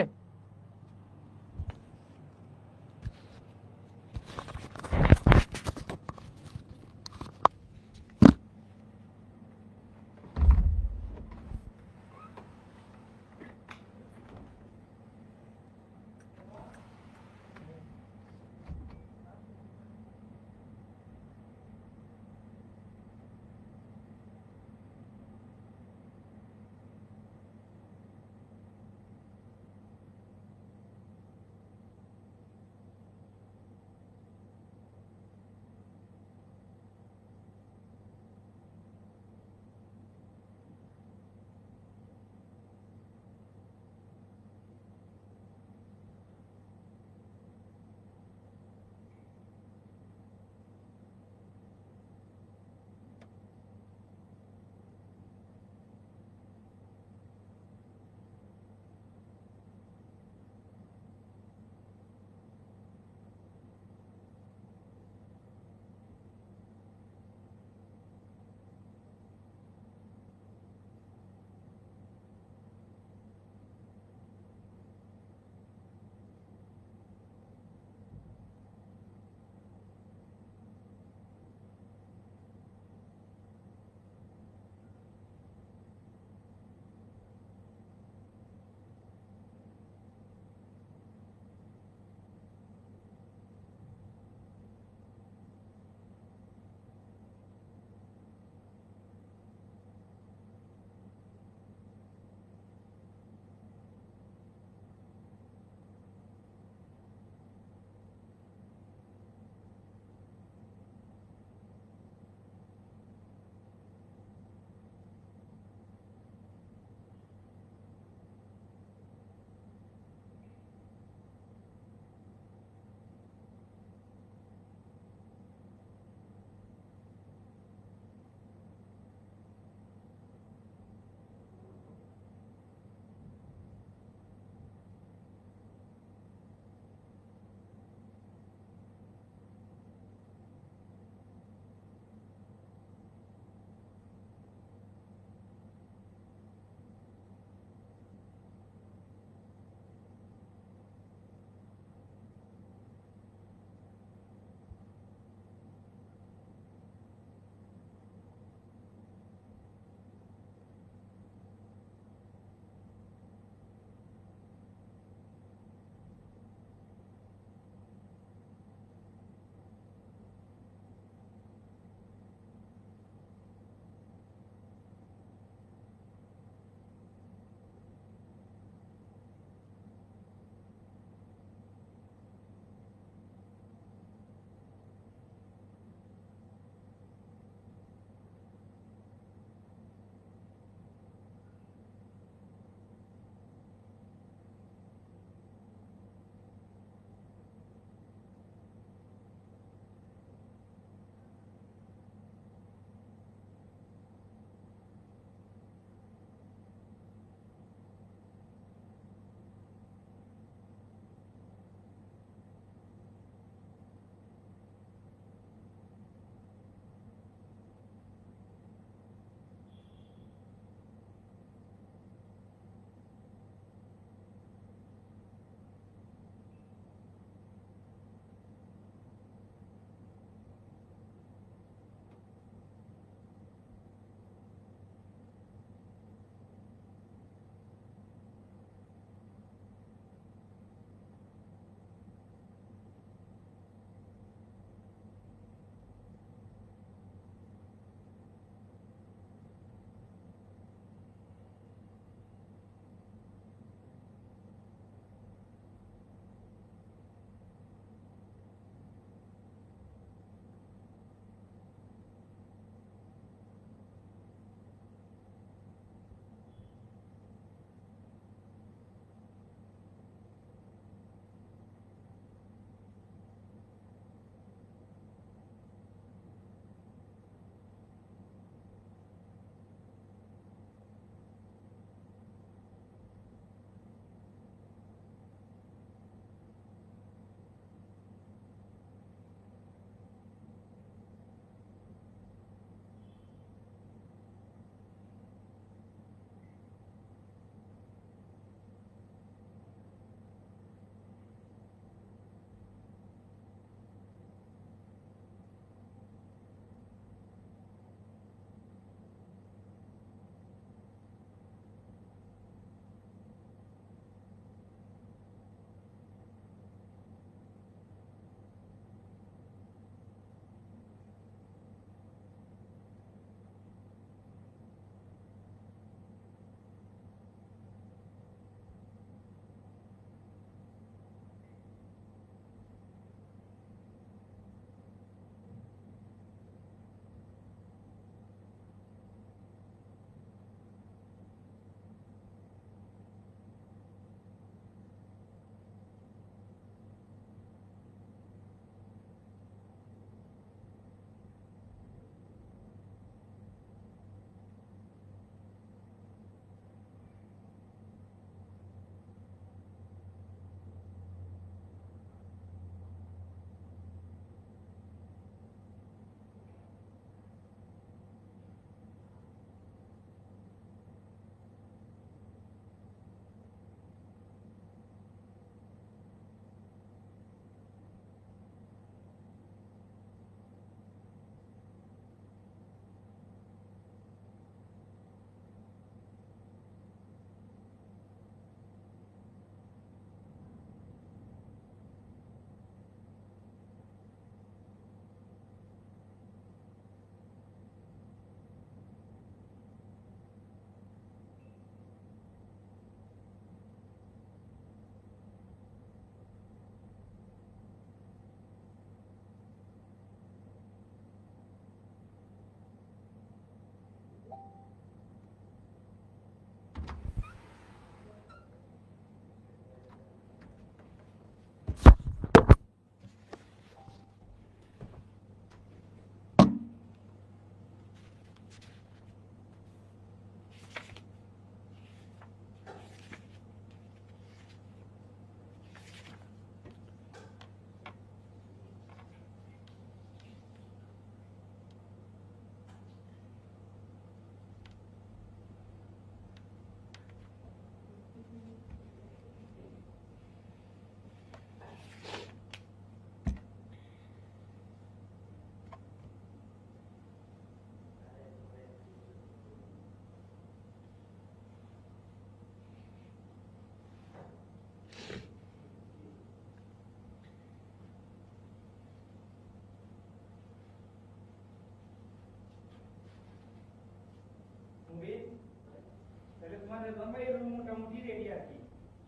আমরা এরকম মোটামুটি রেডি আর কি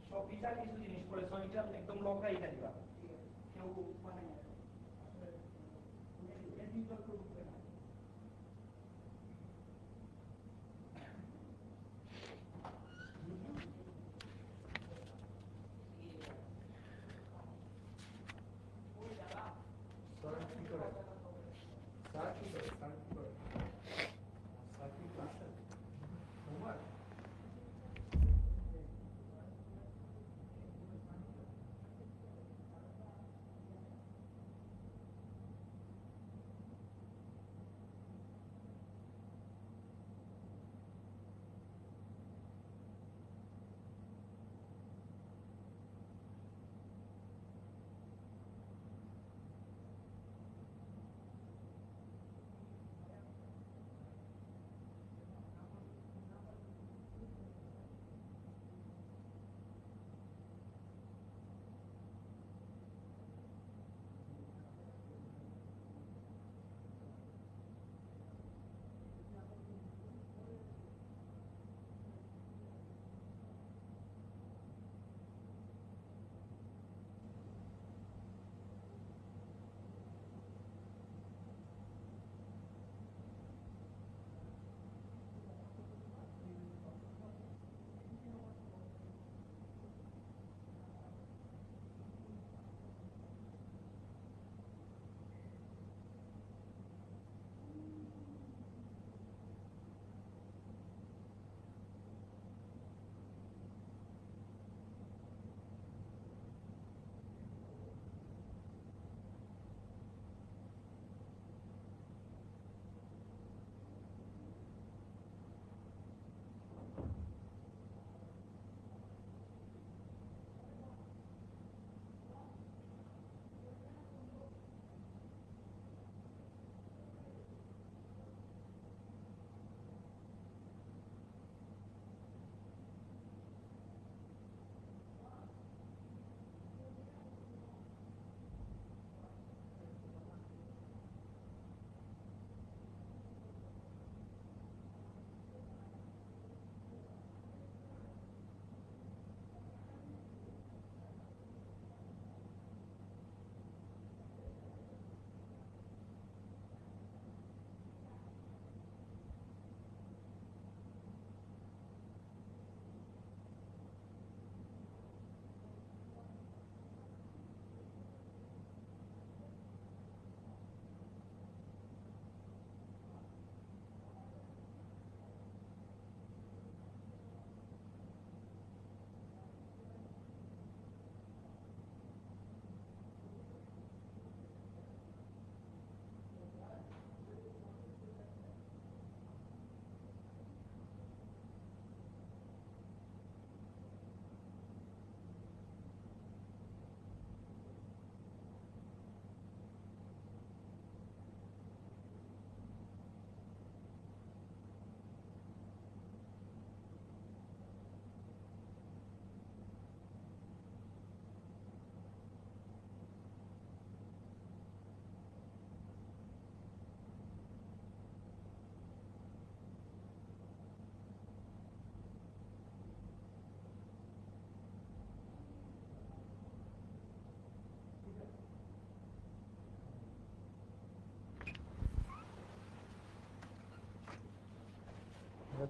সব বিচার কিছু জিনিস পড়ে সবটা একদম লকরাই দিবা কেউ মানে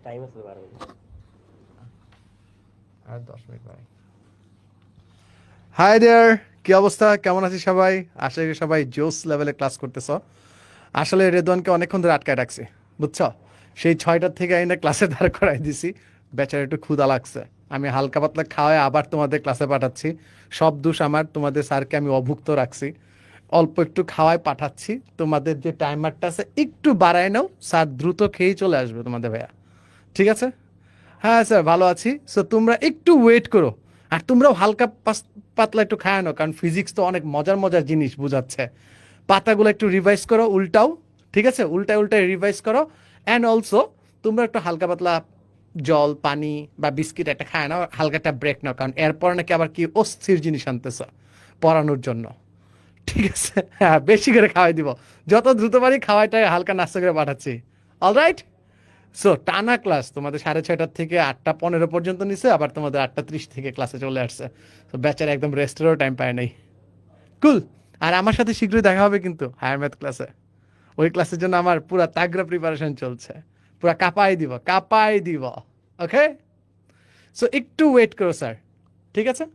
টাইম আছে 12 মিনিট আর 10 মিনিট পরে। হাই দেয়ার, কি অবস্থা, কেমন আছিস সবাই? আশা করি সবাই জোস লেভেলে ক্লাস করতেছ। আসলে রেদওয়ানকে অনেকক্ষণ ধরে আটকায় রাখছি, বুঝছো? সেই 6টার থেকে আইনা ক্লাসে দাঁড় করাই দিছি। বেচারা একটু ক্ষুধা লাগছে, আমি হালকা পাতলা খাওয়ায় আবার তোমাদের ক্লাসে পাঠাচ্ছি। সব দোষ আমার, তোমাদের স্যারকে আমি অভুক্ত রাখছি। অল্প একটু খাওয়ায় পাঠাচ্ছি। তোমাদের যে টাইমারটা আছে একটু বাড়ায় নাও, স্যার দ্রুত খেয়েই চলে আসবে তোমাদের ভাইয়া, ঠিক আছে? হ্যাঁ স্যার, ভালো আছি। সো তোমরা একটু ওয়েট করো, আর তোমরাও হালকা পাতলা একটু খায় নাও, কারণ ফিজিক্স তো অনেক মজার মজার জিনিস বুঝাচ্ছে। পাতাগুলো একটু রিভাইজ করো, উল্টাও, ঠিক আছে? উল্টায় উল্টায় রিভাইজ করো। অ্যান্ড অলসো তোমরা একটু হালকা পাতলা জল, পানি বা বিস্কিট একটা খায় নাও, হালকা একটা ব্রেক নাও, কারণ এরপর নাকি আবার কি অস্থির জিনিস আনতেছ পড়ানোর জন্য, ঠিক আছে? হ্যাঁ, বেশি করে খাওয়াই দিব, যত দ্রুত পারি খাওয়াইটাই হালকা নাস্তা করে পাঠাচ্ছি। অলরাইট, সো টানা ক্লাস তোমাদের 6:30 থেকে 8:15 পর্যন্ত নিছে, আবার তোমাদের 8:30 থেকে ক্লাসে চলে আসছে। তো বেচারা একদম রেস্টেরও টাইম পায় নাই। কুল। আর আমার সাথে শীঘ্রই দেখা হবে কিন্তু হায়ার ম্যাথ ক্লাসে। ওই ক্লাসের জন্য আমার পুরা তাগড়া প্রিপারেশন চলছে, পুরা কাপাই দিব। ওকে, সো একটু ওয়েট করো স্যার, ঠিক আছে?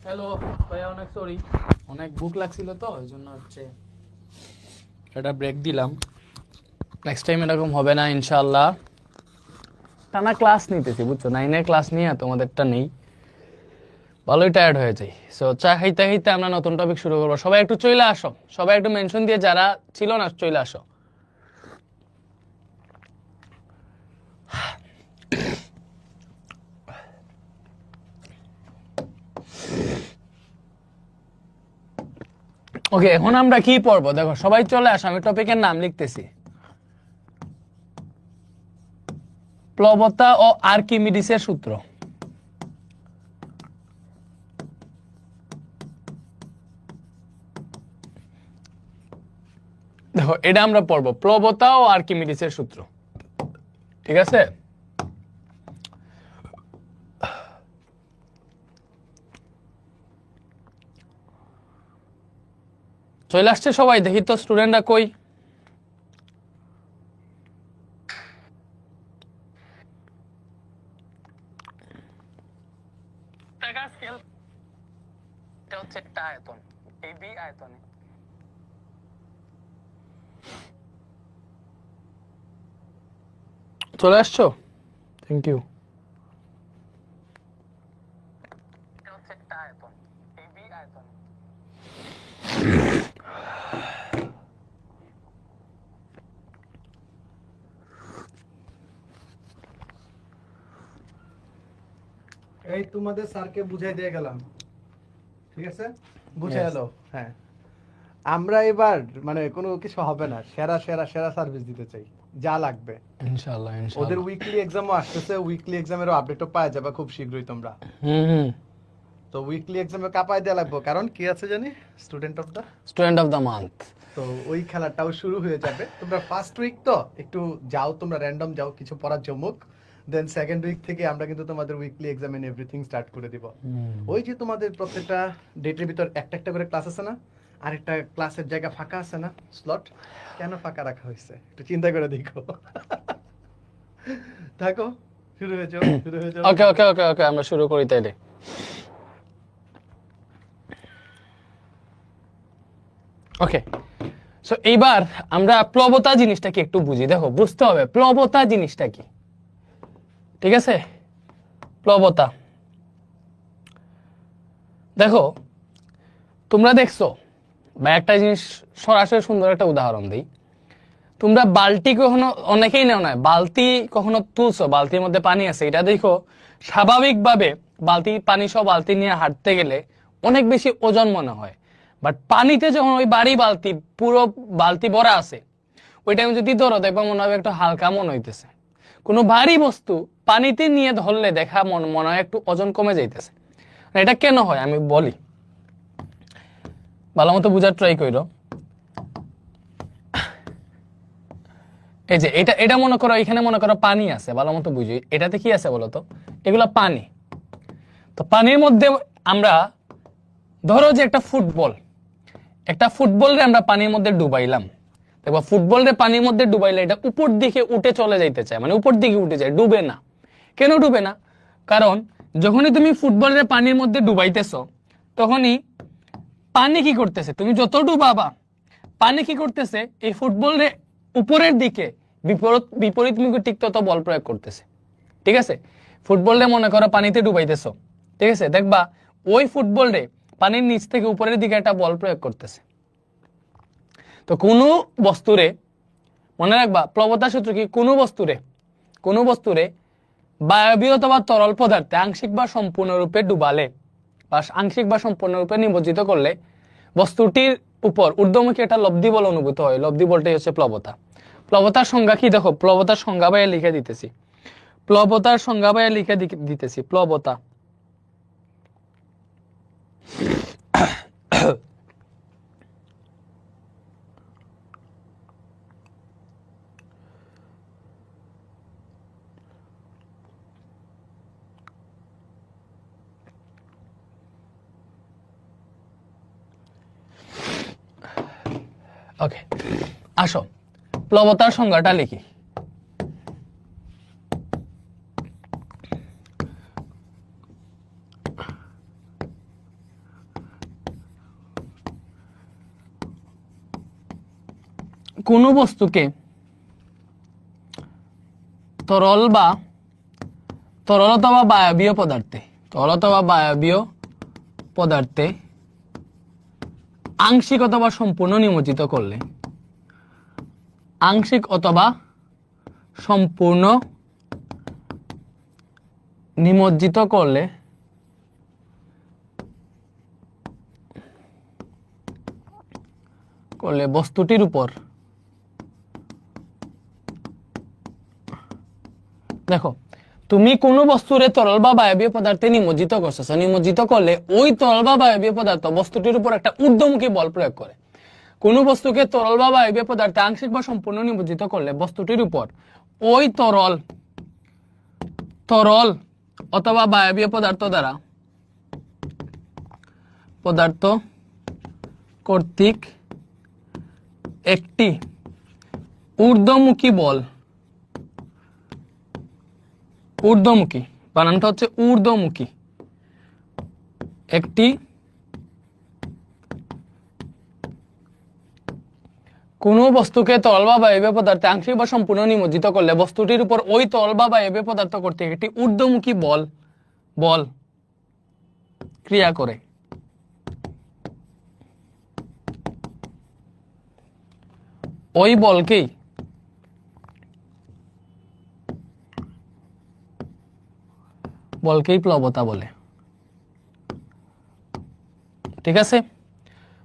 হ্যালো ভাইয়া, অনেক সরি, অনেক ভুক লাগছিল তো ওই জন্য হচ্ছে এটা ব্রেক দিলাম। নেক্সট টাইম এরকম হবে না ইনশাআল্লাহ। টানা ক্লাস নিতেছি বুঝছো, 9 এর ক্লাস নিয়ে তোমাদেরটা নেই, ভালোই টায়ার্ড হয়ে যাই। সো চা খাইতে খাইতে আমরা নতুন টপিক শুরু করবো। সবাই একটু চলে আসো, সবাই একটু মেনশন দিয়ে যারা ছিল না চলে আসো। ওকে, এখন আমরা কি পড়বো দেখো, সবাই চলে আসো, আমি টপিকের নাম লিখতেছি। প্লবতা ও আর্কিমিডিসের সূত্র। দেখো এটা আমরা পড়বো, প্লবতা ও আর্কিমিডিসের সূত্র, ঠিক আছে? চলে আসছে সবাই, দেখি তো স্টুডেন্টরা কই। একটা আয়তন, এই বি আয়তনে চলে আসছো, থ্যাংক ইউ। একটা আয়তন, এই বি আয়তনে এই তোমাদের স্যারকে বুঝাই দিয়ে গেলাম, ঠিক আছে? বুঝে Yes. এলো। হ্যাঁ, আমরা এবার মানে কোনো কিছু হবে না, সেরা সেরা সেরা সার্ভিস দিতে চাই, যা লাগবে। ইনশাআল্লাহ ওদের ইনশাআল্লাহ। উইকলি এক্সামও আসতেছে, উইকলি এক্সামেরও আপডেটও পাওয়া যাবে খুব শীঘ্রই তোমরা। হুম, তো উইকলি এক্সামে কাপায় দেওয়া লাগবে, কারণ কি আছে জানি, student of the, student of the month. তো ওই খেলাটাও শুরু হয়ে যাবে। তোমরা ফার্স্ট উইক তো একটু যাও, তোমরা র্যান্ডম যাও, কিছু পড়ার জমুক। দেন সেকেন্ড উইক থেকে আমরা কিন্তু তোমাদের weekly exam and everything start করে দিব। ওই যে তোমাদের প্রত্যেকটা ডেটের ভিতর একটা একটা করে ক্লাস আছে না, আর একটা ক্লাসের জায়গা ফাঁকা আছে না, স্লট কেন ফাঁকা রাখা হয়েছে একটু চিন্তা করে দেখো। থাকো, শুরু হয়ে যাও, শুরু হয়ে যাও। ওকে ওকে ওকে ওকে, আমরা শুরু করি তাইলে। ওকে, সো এইবার আমরা প্লবতা জিনিসটা কি একটু বুঝি। দেখো বুঝতে হবে প্লবতা জিনিসটা কি, ঠিক আছে? প্লবতা দেখো, তোমরা দেখছো বা একটা জিনিস সরাসরি সুন্দর একটা উদাহরণ দিই। তোমরা বালতি কখনো, অনেকেই নেও না, বালতি কখনো তুলছো, বালতির মধ্যে পানি আছে, এটা দেখো স্বাভাবিকভাবে বালতি পানি সহ বালতি নিয়ে হাঁটতে গেলে অনেক বেশি ওজন মনে হয়। বাট পানিতে যখন ওই বাড়ি বালতি পুরো বালতি ভরা আছে, ওই টাইমে যদি ধরো দেখবা মনে হবে একটু হালকা মনে হইতেছে। কোনো ভারী বস্তু পানিতে নিয়ে ধরলে দেখা মনে হয় একটু ওজন কমে যাইতেছে। এটা কেন হয় আমি বলি, ভালো মতো বুঝার ট্রাই করো। এই যে এটা এটা মনে করো, এখানে মনে করো পানি আছে, ভালো মতো বুঝি এটাতে কি আছে বলো তো, এগুলো পানি। তো পানির মধ্যে আমরা ধরো যে একটা ফুটবলরে আমরা পানির মধ্যে ডুবাইলাম, দেখো ফুটবলরে পানির মধ্যে ডুবাইলে এটা উপর দিকে উঠে চলে যাইতে চায়, মানে উপর দিকে উঠে যায়, ডুবে না। কেন ডুবে না? কারণ যখনই তুমি ফুটবলের পানির মধ্যে ডুবাইতেছো, তখনই পানি কি করতেছে, তুমি যত ডুবাবা পানি কি করতেছে, এই ফুটবলের উপরের দিকে বিপরীতমুখী ঠিক তত বল প্রয়োগ করতেছে, ঠিক আছে? ফুটবলরে মনে করো পানিতে ডুবাইতেছো, ঠিক আছে, দেখবা ওই ফুটবলরে পানির নিচ থেকে উপরের দিকে একটা বল প্রয়োগ করতেছে। তো কোনো বস্তুরে মনে রাখবা, প্লবতা সূত্র কি, কোনো বস্তুরে বায়বীয় অথবা তরল পদার্থে আংশিক বা সম্পূর্ণরূপে ডুবালে বা আংশিক বা সম্পূর্ণরূপে নিমজ্জিত করলে বস্তুটির উপর ঊর্ধ্বমুখী একটা লব্ধি বল অনুভূত হয়। লব্ধি বলটাই হচ্ছে প্লবতা। প্লবতার সংজ্ঞা কি দেখো, প্লবতার সংজ্ঞা বাইরে লিখে দিতেছি, প্লবতা ওকে, আসো প্লবতার সংজ্ঞাটা লিখি। কোনো বস্তুকে তরল অথবা বায়বীয় পদার্থে আংশিক অথবা সম্পূর্ণ নিমজ্জিত করলে বস্তুটির উপর দেখো তুমি কোনো বস্তুরে তরল বা বায়বীয় পদার্থে নিমজ্জিত করছো, নিমজ্জিত করলে ওই তরল বা বায়বীয় পদার্থ বস্তুটির উপর একটা ঊর্ধ্বমুখী বল প্রয়োগ করে। কোনো বস্তুকে তরল বা বায়বীয় পদার্থে আংশিক বা সম্পূর্ণ নিমজ্জিত করলে বস্তুটির উপর ওই তরল অথবা বায়বীয় পদার্থ কর্তৃক একটি ঊর্ধ্বমুখী বল, বানানটা হচ্ছে ঊর্ধ্বমুখী, একটি কোনো বস্তুকে তরল বা বায়বীয় পদার্থে আংশিক বা সম্পূর্ণ নিমজ্জিত করলে বস্তুটির উপর ওই তরল বা বায়বীয় পদার্থ কর্তৃক একটি ঊর্ধ্বমুখী বল ক্রিয়া করে। ওই বলকেই প্লবতা বলে। ঠিক আছে,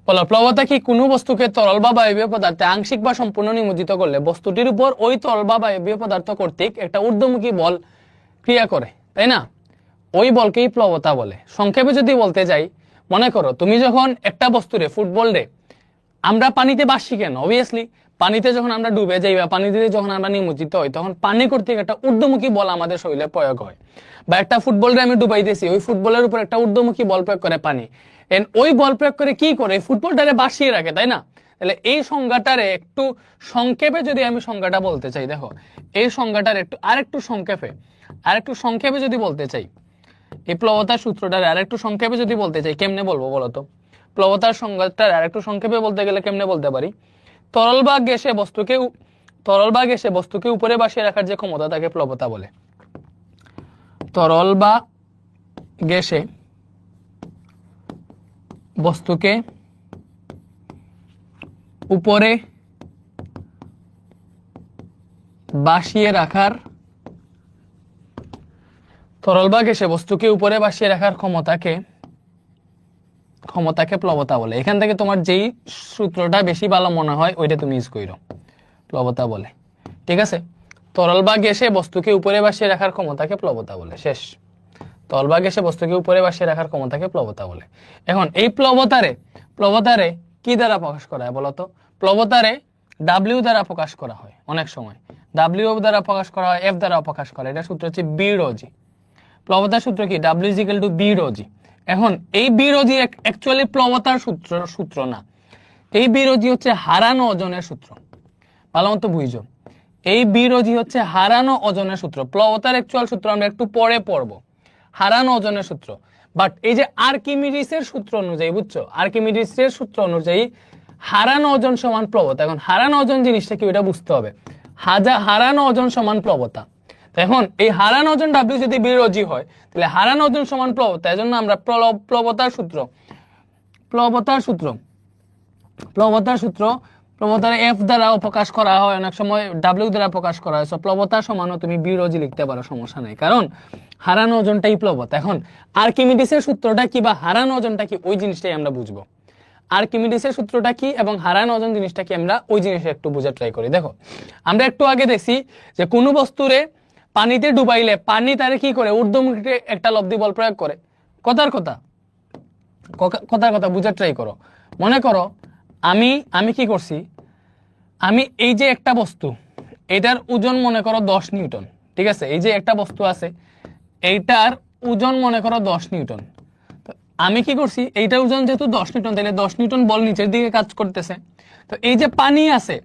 বলো প্লবতা কি? কোনো বস্তুকে তরল বা বায়বীয় পদার্থে আংশিক বা সম্পূর্ণ নিমজ্জিত করলে বস্তুটির উপর ওই তরল বা বায়বীয় পদার্থ কর্তৃক একটা ঊর্ধ্বমুখী বল ক্রিয়া করে, তাই না? ওই বলকেই প্লবতা বলে। সংক্ষেপে যদি বলতে যাই, মনে করো তুমি যখন একটা বস্তুরে ফুটবল রে আমরা পানিতে ভাসি কেন? অবভিয়াসলি পানিতে যখন আমরা ডুবে যাই বা পানিতে যখন আমরা নিমজ্জিত হই তখন পানি কর্তৃক একটা ঊর্ধ্বমুখী বল আমাদের শরীরে প্রয়োগ হয়। বা একটা ফুটবলরে আমি ডুবাইতেছি, ওই ফুটবলের উপর একটা ঊর্ধ্বমুখী বল প্রয়োগ করে পানি, ওই বল প্রয়োগ করে কি করে? ফুটবলটারে ভাসিয়ে রাখে, তাই না? তাহলে এই সংজ্ঞাটারে একটু সংক্ষেপে যদি আমি সংজ্ঞাটা বলতে চাই, দেখো এই সংজ্ঞাটার আরেকটু সংক্ষেপে যদি বলতে চাই, এই প্লবতার সূত্রটার আরেকটু সংক্ষেপে যদি বলতে চাই, কেমনে বলবো বলতো? প্লবতার সংজ্ঞাটার আরেকটু সংক্ষেপে বলতে গেলে কেমনে বলতে পারি? তরল বা গ্যাসে বস্তুকে উপরে ভাসিয়ে রাখার যে ক্ষমতা তাকে প্লবতা বলে। তরল বা গ্যাসে বস্তুকে উপরে ভাসিয়ে রাখার ক্ষমতাকে প্লবতা বলে। এখান থেকে তোমার যেই সূত্রটা বেশি ভালো মনে হয় ওইটা তুমি ইউজ করো, প্লবতা বলে। ঠিক আছে, তরল বা গ্যাসে বস্তুকে উপরে ভাসিয়ে রাখার ক্ষমতাকে প্লবতা বলে। শেষ। তরল বা গ্যাসে বস্তুকে উপরে ভাসিয়ে রাখার ক্ষমতাকে প্লবতা বলে। এখন এই প্লবতারে কি দ্বারা প্রকাশ করা হয় বলতো? প্লবতারে ডাব্লিউ দ্বারা প্রকাশ করা হয়, অনেক সময় ডাব্লিউ দ্বারা প্রকাশ করা হয়, এফ দ্বারা প্রকাশ করা হয়। এটা সূত্র হচ্ছে বি রো জি। প্লবতার সূত্র কি? ডাব্লিউ is equal to v rho g. এখন এই বি রো জি অ্যাকচুয়ালি প্লবতার সূত্র না, এই বি রো জি হচ্ছে হারানো ওজনের সূত্র। ভালো মতো বুঝো, এই বি রো জি হচ্ছে হারানো ওজনের সূত্র। প্লবতার অ্যাকচুয়াল সূত্র আমরা একটু পরে পড়বো, হারানো ওজনের সূত্র। বাট এই যে আর্কিমিডিসের সূত্র অনুযায়ী, বুঝছো, আর্কিমিডিসের সূত্র অনুযায়ী হারানো ওজন সমান প্লবতা। এখন হারানো ওজন জিনিসটা কি ওটা বুঝতে হবে। হারানো ওজন সমান প্লবতা। এখন এই হারানো ওজন ডাব্লিউ যদি বি রো জি হয় তাহলে হারানো ওজন সমান প্লবতা। এজন্য আমরা প্লবতার প্লবতার এফ দ্বারাও প্রকাশ করা হয়, অনেক সময় ডাব্লিউ দ্বারা প্রকাশ করা হয়। প্লবতা সমানও তুমি বি রো জি লিখতে পারো, সমস্যা নেই, কারণ হারানো ওজনটাই প্লবতা। এখন আর্কিমিডিসের সূত্রটা কি বা হারানো ওজনটা কি ওই জিনিসটাই আমরা বুঝবো। আর্কিমিডিসের সূত্রটা কি এবং হারানো ওজন জিনিসটা কি আমরা ওই জিনিসটা একটু বোঝার ট্রাই করি। দেখো আমরা একটু আগে দেখছি যে কোনো বস্তুরে পানিতে ডুবাইলে পানি তারে কি করে? ঊর্ধ্বমুখী একটা লব্ধি বল প্রয়োগ করে। কথার কথা বুঝার ট্রাই করো। মনে করো আমি কি করছি, আমি এই যে একটা বস্তু, এটার ওজন মনে করো 10 নিউটন। ঠিক আছে, এই যে একটা বস্তু আছে এইটার ওজন মনে করো 10 নিউটন। তো আমি কি করছি, এইটার ওজন যেহেতু 10 নিউটন, তাহলে 10 নিউটন বল নিচের দিকে কাজ করতেছে। তো এই যে পানি আছে,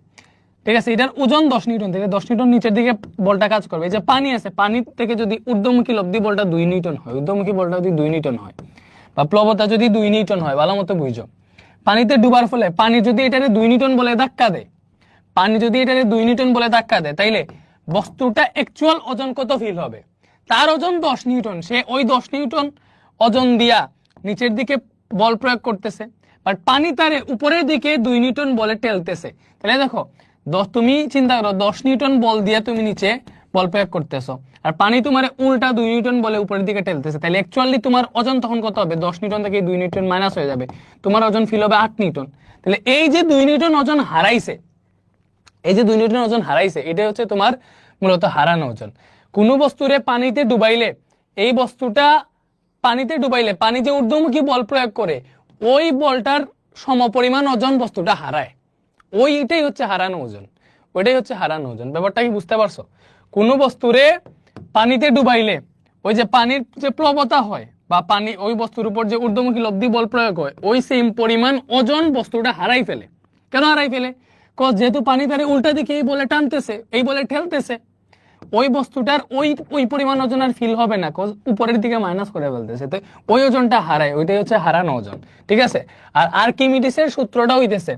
ঠিক আছে, এটার ওজন 10 নিউটন, থেকে 10 নিউটন নিচের দিকে বলটা কাজ করবে। এই যে পানি আছে, পানি থেকে যদি ঊর্ধ্বমুখী লব্ধি বলটা 2 নিউটন হয়, ঊর্ধ্বমুখী বলটা যদি 2 নিউটন হয় বা প্লবতা যদি 2 নিউটন হয়, ভালো মতো বুঝো, পানিতে ডুবার ফলে পানি যদি এটারে 2 নিউটন বলে ধাক্কা দেয়, পানি যদি এটারে 2 নিউটন বলে ধাক্কা দেয়, তাইলে বস্তুটা অ্যাকচুয়াল ওজন কত ফিল হবে? তার ওজন 10 নিউটন, সে ওই 10 নিউটন ওজন দিয়া নিচের দিকে বল প্রয়োগ করতেছে, বাট পানি তারে উপরের দিকে 2 নিউটন বলে ঠেলতেছে। তাহলে দেখো তুমি চিন্তা করো, 10 নিউটন বল দিয়ে তুমি নিচে বল প্রয়োগ করতেছো, আর পানি তোমার উল্টা 2 নিউটন বলে উপরের দিকে ঠেলতেছে। তাহলে অ্যাকচুয়ালি তোমার ওজন তখন কত হবে? 10 নিউটন থেকে 2 নিউটন মাইনাস হয়ে যাবে, তোমার ওজন ফিল হবে 8 নিউটন। তাহলে এই যে 2 নিউটন ওজন হারাইছে, এই যে 2 নিউটন ওজন হারাইছে, এটা হচ্ছে তোমার মূলত হারানো ওজন। কোনো বস্তুরে পানিতে ডুবাইলে, এই বস্তুটা পানিতে ডুবাইলে পানি যে ঊর্ধ্বমুখী বল প্রয়োগ করে, ওই বলটার সমপরিমাণ ওজন বস্তুটা হারায়, ওইটাই হচ্ছে হারানো ওজন, ওইটাই হচ্ছে হারানো ওজন। ব্যাপারটা কি বুঝতে পারছো? কোনো বস্তুরে পানিতে ডুবাইলে ওই যে পানির যে প্লবতা হয় বা পানি ওই বস্তুর উপর যে ঊর্ধ্বমুখী লব্ধি বল প্রয়োগ হয়, ওই সেম পরিমাণ ওজন বস্তুটা হারাই ফেলে। কেন হারাই ফেলে? যেহেতু পানি তারে উল্টা দিকে এই বলে টানতেছে, এই বলে ঠেলতেছে, ওই বস্তুটার ওই পরিমাণ ওজন আর ফিল হবে না, উপরের দিকে মাইনাস করে ফেলতেছে, তো ওই ওজনটা হারায়, ওইটাই হচ্ছে হারানো ওজন। ঠিক আছে? আর আর্কিমিডিসের সূত্রটা হইতেছে,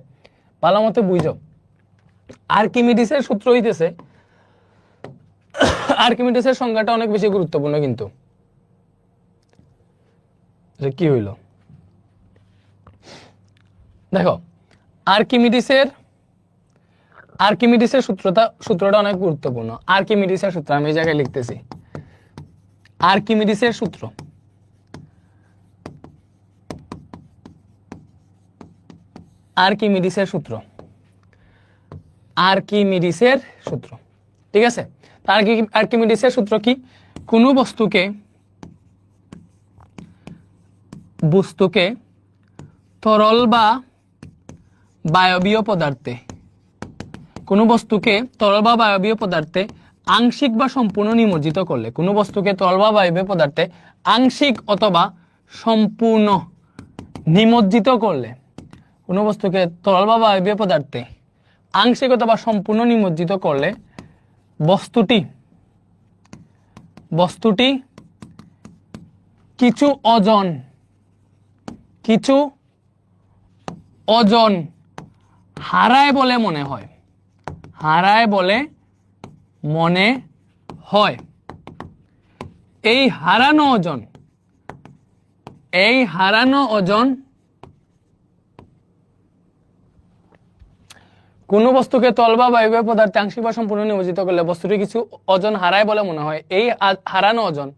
ভালো মতো বুঝো, আর্কিমিডিসের সূত্র হইতেছে, আর্কিমিডিসের সংজ্ঞাটা অনেক বেশি গুরুত্বপূর্ণ। কিন্তু কি হইল দেখো, আর্কিমিডিসের সূত্রটা অনেক গুরুত্বপূর্ণ। আর্কিমিডিসের সূত্র আমি এই জায়গায় লিখতেছি, আর্কিমিডিসের সূত্র, আর্কিমিডিসের সূত্র, আর্কিমিডিসের সূত্র। ঠিক আছে? আর্কিমিডিসের সূত্র কি? কোনো বস্তুকে তরল বা বায়বীয় পদার্থে, কোনো বস্তুকে তরল বা বায়বীয় পদার্থে আংশিক বা সম্পূর্ণ নিমজ্জিত করলে, কোনো বস্তুকে তরল বা বায়বীয় পদার্থে আংশিক অথবা সম্পূর্ণ নিমজ্জিত করলে, কোনো বস্তুকে তরল বা বায়বীয় পদার্থে আংশিক অথবা সম্পূর্ণ নিমজ্জিত করলে বস্তুটি কিছু ওজন হারায় বলে মনে হয়, হারায় বলে মনে হয়। এই হারানো ওজন কোন বস্তুকে তরল বা বায়বীয় পদার্থে আংশিক বা সম্পূর্ণ নিমজ্জিত করলে বস্তুটি কিছু ওজন হারায় বলে মনে হয়। এই হারানো ওজন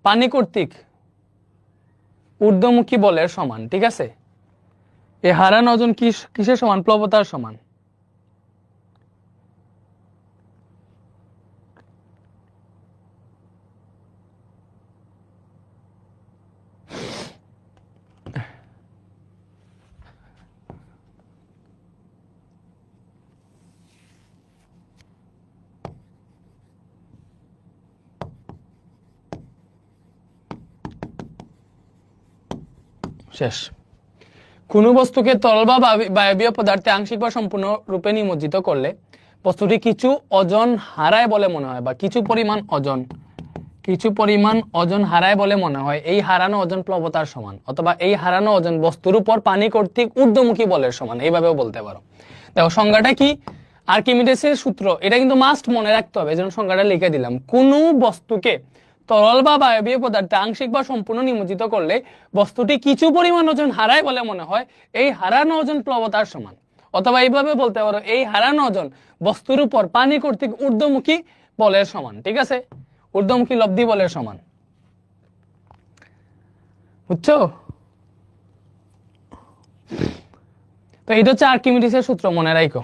পানি কর্তৃক ঊর্ধ্বমুখী বলের সমান। ঠিক আছে? এই হারানো ওজন কিসের সমান? প্লবতার সমান। শেষ। কোনো বস্তুকে তরল বা বায়বীয় পদার্থে আংশিক বা সম্পূর্ণ রূপে নিমজ্জিত করলে বস্তুটি কিছু ওজন হারায় বলে মনে হয়, বা কিছু পরিমাণ ওজন হারায় বলে মনে হয়। এই হারানো ওজন প্লবতার সমান, অথবা এই হারানো ওজন বস্তুর উপর পানি কর্তৃক ঊর্ধ্বমুখী বলের সমান, এইভাবেও বলতে পারো। দেখো সংজ্ঞাটা কি? আর্কিমিডিসের সূত্র, এটা কিন্তু মাস্ট মনে রাখতে হবে, এজন্য সংজ্ঞাটা লিখে দিলাম। কোনো বস্তুকে তরল বা বায়বীয় পদার্থে আংশিক বা সম্পূর্ণ নিমজ্জিত করলে বস্তুটি কিছু পরিমাণ ওজন হারায় বলে মনে হয়। এই হারানো ওজন প্লবতার সমান, অথবা এইভাবে বলতে পারো, এই হারানো ওজন বস্তুর উপর পানি কর্তৃক ঊর্ধ্বমুখী বলের সমান। ঠিক আছে? ঊর্ধ্বমুখী লব্ধি বলের সমান। বুঝছো? তো এটা হচ্ছে আর্কিমিডিসের সূত্র, মনে রাখো।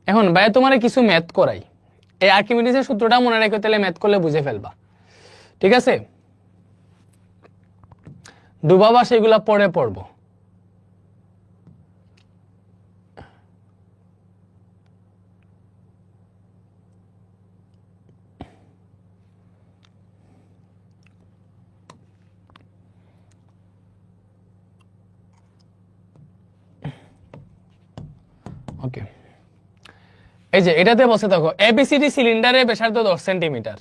এখন ভাই তোমার কিছু ম্যাথ করাই, এই আর্কিমিডিসের সূত্রটা মনে রাখো, তাহলে ম্যাথ করলে বুঝে ফেলবা। ঠিক আছে? ডুবাবা, সেগুলা পরে পড়বো। ওকে, এই যে এটাতে বসে থাকো, এবিসিডি সিলিন্ডারের ব্যাসার্ধ 10 সেন্টিমিটার,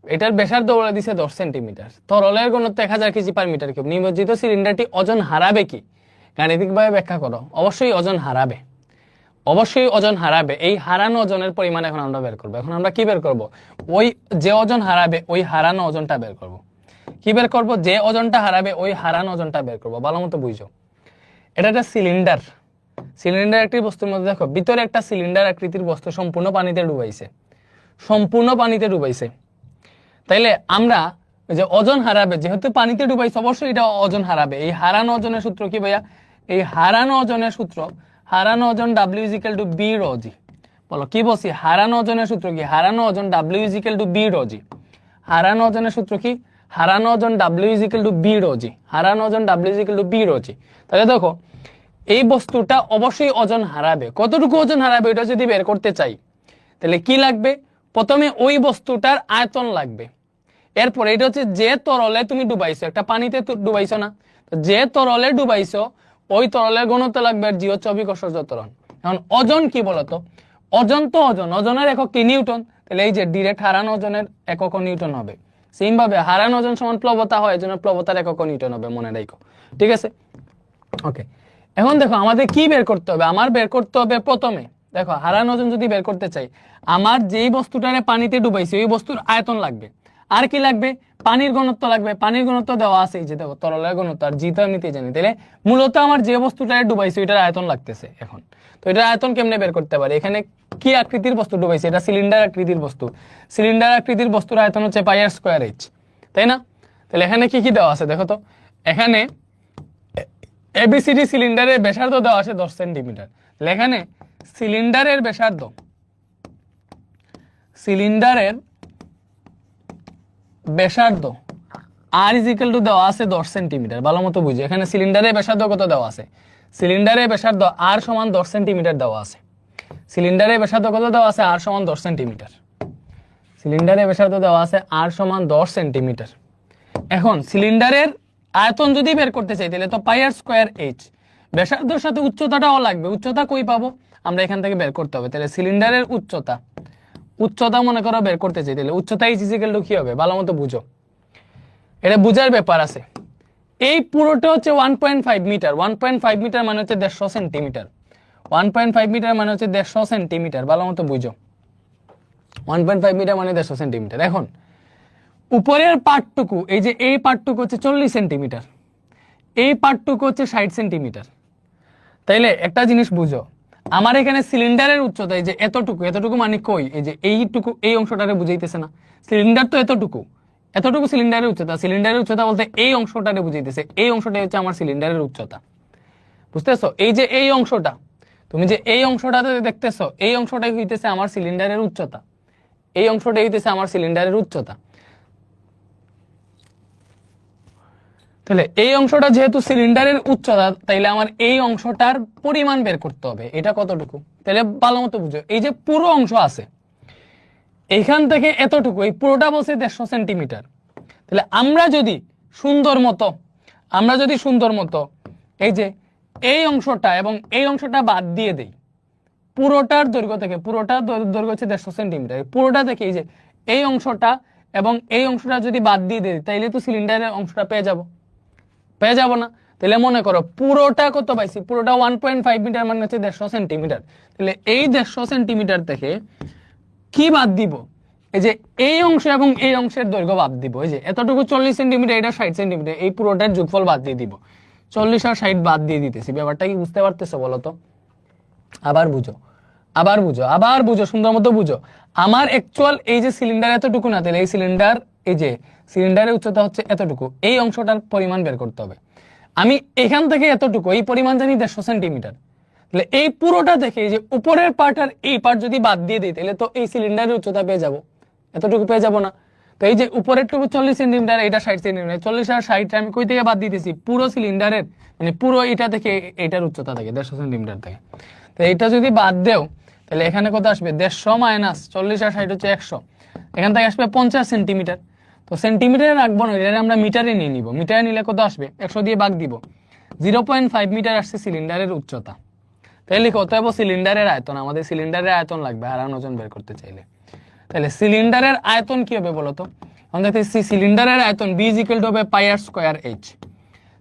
এটার ব্যাসার্ধ বলে দিছে 10 সেন্টিমিটার, তরলের ঘনত্ব 1000 কেজি পার মিটার কিউব। নিমজ্জিত সিলিন্ডারটি ওজন হারাবে কি? গাণিতিকভাবে ব্যাখ্যা করো। অবশ্যই ওজন হারাবে, অবশ্যই ওজন হারাবে, এই হারানো ওজনের পরিমাণ এখন আমরা বের করবো। এখন আমরা কি বের করব? ওই যে ওজন হারাবে ওই হারানো ওজনটা বের করব। কি বের করব? যে ওজনটা হারাবে ওই হারানো ওজনটা বের করব। ভালো মতো বুঝো, এটা একটা সিলিন্ডার। সিলিন্ডার একটি বস্তুর মধ্যে দেখো, ভিতরে একটা সিলিন্ডার আকৃতির বস্তু সম্পূর্ণ পানিতে ডুবাইছে, সম্পূর্ণ পানিতে ডুবাইছে। তাইলে আমরা যে ওজন হারাবে, যেহেতু পানিতে ডুবাইছে অবশ্যই এটা ওজন হারাবে। এই হারানো ওজনের সূত্র কি ভাইয়া? এই হারানো ওজনের সূত্র, হারানো ওজন W is equal to B rho g। বলো কি বলছি? হারানো ওজনের সূত্র কি? হারানো ওজন W is equal to B rho g। হারানো ওজনের সূত্র কি? হারানো ওজন W is equal to B rho g। হারানো ওজন W is equal to B rho g। তাহলে দেখো এই বস্তুটা অবশ্যই ওজন হারাবে। কতটুকু ওজন হারাবে এটা যদি বের করতে চাই তাহলে কি লাগবে? প্রথমে ওই বস্তুটার আয়তন লাগবে। এরপর এটা হচ্ছে যে তরলে তুমি ডুবাইছো, একটা পানিতে ডুবাইছো না, যে তরলে ডুবাইছো ওই তরলের ঘনত্ব লাগবে, আর জি হচ্ছে অভিকর্ষজ ত্বরণ। এখন ওজন কি বলতো? ওজন তো ওজন, ওজনের একক কি? নিউটন। তাহলে এই যে ডিরেক্ট হারানো ওজনের একক নিউটন হবে। সেম ভাবে হারানো ওজন সমান প্লবতা হয়, এজন্য প্লবতার একক নিউটন হবে, মনে রাখো। ঠিক আছে, ওকে। এখন দেখো আমাদের কি বের করতে হবে? আমার বের করতে হবে প্রথমে, দেখো হারানো ওজন যদি বের করতে চাই, আমার যেই বস্তুটারে পানিতে ডুবাইছি ওই বস্তুর আয়তন লাগবে। আর কি লাগবে? পানির ঘনত্ব লাগবে। পানির ঘনত্ব দেওয়া আছে, এই যে দেখো তরলের ঘনত্ব, আর জি তো এমনিতেই জানি। তাহলে মূলত আমার যে বস্তুটারে ডুবাইছি ওইটার আয়তন লাগতেছে। এখন তো এটার আয়তন কেমনে বের করতে পারি? এখানে কি আকৃতির বস্তু ডুবাইছি? এটা সিলিন্ডার আকৃতির বস্তু। সিলিন্ডার আকৃতির বস্তুর আয়তন হচ্ছে πr²h, তাই না? তাহলে এখানে কি কি দেওয়া আছে দেখো তো। এখানে এবিসিডি সিলিন্ডারের ব্যাসার্ধ দেওয়া আছে 10 সেন্টিমিটার। তাহলে এখানে সিলিন্ডারের ব্যাসার্ধ, সিলিন্ডারের ব্যাসার্ধ আর ইজ ইকুয়াল টু দেওয়া আছে 10 সেন্টিমিটার। ভালো মতো বুঝো, এখানে সিলিন্ডারের ব্যাসার্ধ কত দেওয়া আছে? সিলিন্ডারের ব্যাসার্ধ আর সমান 10 সেন্টিমিটার দেওয়া আছে। সিলিন্ডারের ব্যাসার্ধ কত দেওয়া আছে? আর সমান 10 সেন্টিমিটার। সিলিন্ডারের ব্যাসার্ধ দেওয়া আছে আর সমান 10 সেন্টিমিটার। এখন সিলিন্ডারের আয়তন যদি বের করতে চাই তাহলে তো πr²h, ব্যাসার্ধের সাথে উচ্চতাটাও লাগবে। উচ্চতা কই পাবো? আমরা এখান থেকে বের করতে হবে। তাহলে সিলিন্ডারের উচ্চতা, উচ্চতা মনে করো বের করতে চাই, তাহলে উচ্চতা h is equal to কি হবে? ভালো মতো বুঝো, এটা বুঝার ব্যাপার আছে। এই পুরোটা হচ্ছে 1.5 মিটার। 1.5 মিটার মানে হচ্ছে 150 সেন্টিমিটার। 1.5 মিটার মানে হচ্ছে 150 সেন্টিমিটার। ভালো মতো বুঝো, 1.5 মিটার মানে 150 সেন্টিমিটার। এখন উপরের পার্টটুকু, এই যে এই পার্টটুকু হচ্ছে 40 সেন্টিমিটার, এই পার্টটুকু হচ্ছে 60 সেন্টিমিটার। তাইলে একটা জিনিস বুঝো, আমার এখানে সিলিন্ডারের উচ্চতা এই যে এতটুকু, এতটুকু মানে কই? এই যে এইটুকু, এই অংশটারে বুঝাইতেছে না? সিলিন্ডার তো এতটুকু, এতটুকু সিলিন্ডারের উচ্চতা। সিলিন্ডারের উচ্চতা বলতে এই অংশটারে বুঝাইতেছে, এই অংশটাই হচ্ছে আমার সিলিন্ডারের উচ্চতা। বুঝতেছো? এই যে এই অংশটা, তুমি যে এই অংশটাতে দেখতেছো, এই অংশটাই হইতেছে আমার সিলিন্ডারের উচ্চতা। এই অংশটাই হইতেছে আমার সিলিন্ডারের উচ্চতা। তাহলে এই অংশটা যেহেতু সিলিন্ডারের উচ্চতা, তাইলে আমার এই অংশটার পরিমাণ বের করতে হবে, এটা কতটুকু। তাহলে ভালো মতো বুঝো, এই যে পুরো অংশ আছে এইখান থেকে এতটুকু, এই পুরোটা বলছে 150 সেন্টিমিটার। তাহলে আমরা যদি সুন্দর মতো এই যে এই অংশটা এবং এই অংশটা বাদ দিয়ে দেই, পুরোটার দৈর্ঘ্য থেকে, পুরোটার দৈর্ঘ্য হচ্ছে 150 সেন্টিমিটার, পুরোটা থেকে এই যে এই অংশটা এবং এই অংশটা যদি বাদ দিয়ে দেই তাইলে তো সিলিন্ডারের অংশটা পেয়ে যাব না? তাহলে মনে করো পুরোটা কত পাইছি? পুরোটা 1.5 মিটার মানে হচ্ছে 150 সেন্টিমিটার। তাহলে এই 150 সেন্টিমিটার থেকে কি বাদ দিব? এই যে এই অংশ এবং এই অংশের দৈর্ঘ্য বাদ দিব। এই যে এতটুকু 40 সেন্টিমিটার, এটা 60 সেন্টিমিটার, এই পুরোটার যোগফল বাদ দিয়ে দিব। 40 আর 60 বাদ দিয়ে দিতেছি। ব্যাপারটা কি বুঝতে পারতেছো বলো তো? আবার বুঝো, সুন্দর মতো বুঝো। আমার অ্যাকচুয়াল এই যে সিলিন্ডার এতটুকু না, তাহলে এই সিলিন্ডার, এই যে সিলিন্ডারের উচ্চতা হচ্ছে এতটুকু, এই অংশটার পরিমাণ বের করতে হবে। আমি এখান থেকে এতটুকু, এই পরিমাণ জানি 150 সেন্টিমিটার। তাহলে এই পুরোটা থেকে এই যে উপরের পার্ট আর এই পার্ট যদি বাদ দিয়ে দিই তাহলে তো এই সিলিন্ডারের উচ্চতা পেয়ে যাব, এতটুকু পেয়ে যাব না? তো এই যে উপরেরটুকু 40 সেন্টিমিটার, এটা 60 সেন্টিমিটার, 40 আর 60 আমি কই থেকে বাদ দিতেছি? পুরো সিলিন্ডারের, মানে পুরো এটা থেকে এটার উচ্চতা থেকে 150 সেন্টিমিটার থেকে। তো এটা যদি বাদ দেও তাহলে এখানে কত আসবে? 150 মাইনাস 40 আর 60 হচ্ছে 100, এখান থেকে আসবে 50 সেন্টিমিটার। তো সেন্টিমিটারে রাখবো না, এটা আমরা মিটারে নিয়ে নিব। মিটারে নিলে কত আসবে? 100 দিয়ে ভাগ দিব, 0.5 মিটার আসছে সিলিন্ডারের উচ্চতা। তাহলে লিখো, অতএব সিলিন্ডারের আয়তন, আমাদের সিলিন্ডারের আয়তন লাগবে হারানো ওজন বের করতে চাইলে। তাহলে সিলিন্ডারের আয়তন কি হবে বলতো? আমরা দেখতেছি সিলিন্ডারের আয়তন B = হবে πr²h।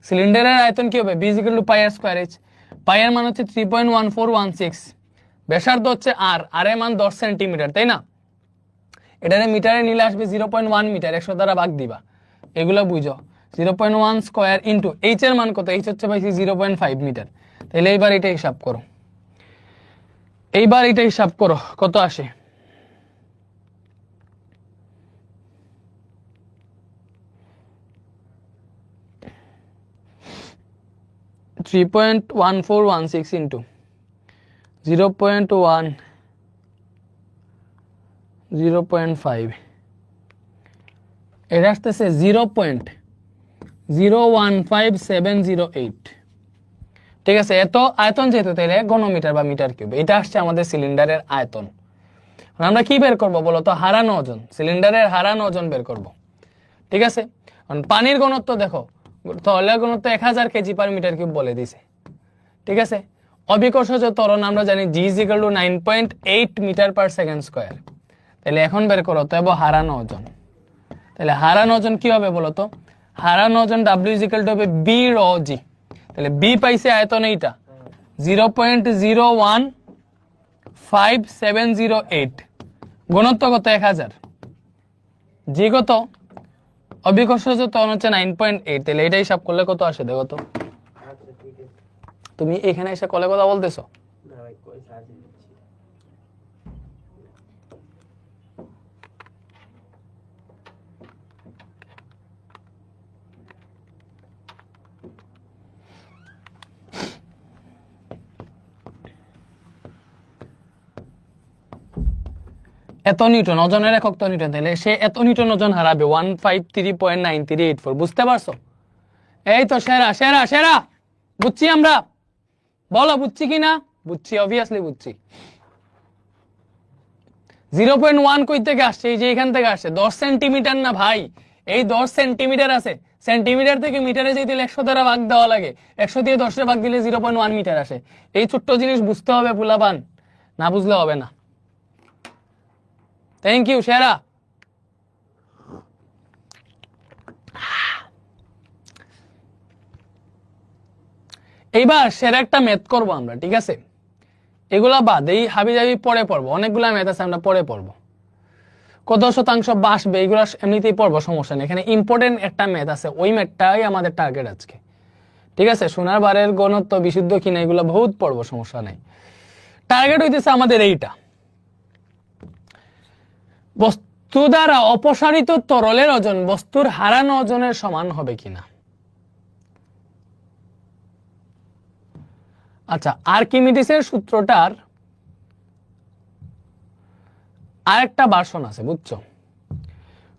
সিলিন্ডারের আয়তন কি হবে? B = πr²h। পাই এর মান হচ্ছে 3.1416, ব্যাসার্ধ হচ্ছে আর, আর এর মান 10 সেন্টিমিটার, তাই না? এটারে মিটারে নিলে আসবে 0.1 মিটার, 100 দ্বারা ভাগ দিবা, এগুলো বুঝো। 0.1 স্কোয়ার ইন্টু এইচ এর মান কত? এইচ হচ্ছে পাইছি 0.5 মিটার। তাহলে এইবার এটা হিসাব করো, এইবার এটা হিসাব করো কত আসে। 3.1416 ইন্টু 0.1 0.5, এটা আসতেছে 0.015708। ঠিক আছে, এত আয়তন যেহেতু, তাহলে ঘনমিটার বা মিটার কিউব, এটা আসছে আমাদের সিলিন্ডারের আয়তন। আমরা কি বের করব বলো তো? হারানো ওজন, সিলিন্ডারের হারানো ওজন বের করব। ঠিক আছে, পানির ঘনত্ব দেখো, তরলের ঘনত্ব 1000 কেজি পার মিটার কিউব বলে দিছে। ঠিক আছে, অবিকর্ষজ ত্বরণ আমরা জানি G = 9.8 metre per second square. তাহলে এখন বের করো তো হারানো ওজন। তাহলে হারানো ওজন কি হবে বলো তো? হারানো ওজন W = হবে B rho G। তাহলে B পাইছে আয়তন এইটা 0.0150708, ঘনত্ব কত? 1000, জি কত? অবিকর্ষজ ত্বরণ হচ্ছে 9.8। তাহলে এটা হিসাব করলে কত আসে দেখো তো? আচ্ছা ঠিক আছে। তুমি এখানে এসে কলে কথা বলতেছো? না ভাই কই সাহায্য দিচ্ছি। এত নিউটন, ওজনের একক তো নিউটন, তাহলে সে এত নিউটন ওজন হারাবে 153.9384। বুঝতে পারছো? এই তো সেরা সেরা সেরা, বুঝছি আমরা, বলো বুঝছি কিনা? বুঝছি, অবভিয়াসলি বুঝছি। 0.1 কই থেকে আসছে? এই যে এখান থেকে আসছে, 10 সেন্টিমিটার না ভাই, এই 10 সেন্টিমিটার আছে, সেন্টিমিটার থেকে মিটারে যেতে 100 দ্বারা ভাগ দেওয়া লাগে, 100 দিয়ে 10 ভাগ দিলে 0.1 মিটার আসে। এই ছোট্ট জিনিস বুঝতে হবে পুলাবান, না বুঝলে হবে না। থ্যাংক ইউ সেরা। এইবার সেরা একটা ম্যাথ করবো আমরা, ঠিক আছে? এগুলা বাদ, এই হাবি জাবি পরে পড়বো, অনেকগুলা ম্যাথ আছে আমরা পরে পড়বো। কত শতাংশ বাসবে এগুলা এমনিতেই পড়বো, সমস্যা নেই। এখানে ইম্পর্টেন্ট একটা ম্যাথ আছে, ওই ম্যাথটাই আমাদের টার্গেট আজকে। ঠিক আছে, সোনার বারের ঘনত্ব বিশুদ্ধ কিনা এগুলো বহুত পড়বো, সমস্যা নেই। টার্গেট হইতেছে আমাদের এইটা, বস্তু দ্বারা অপসারিত তরলের ওজন বস্তুর হারানো ওজনের সমান হবে কিনা। আচ্ছা, আর্কিমিডিসের সূত্রটার আরেকটা ভার্সন আছে, বুঝছো?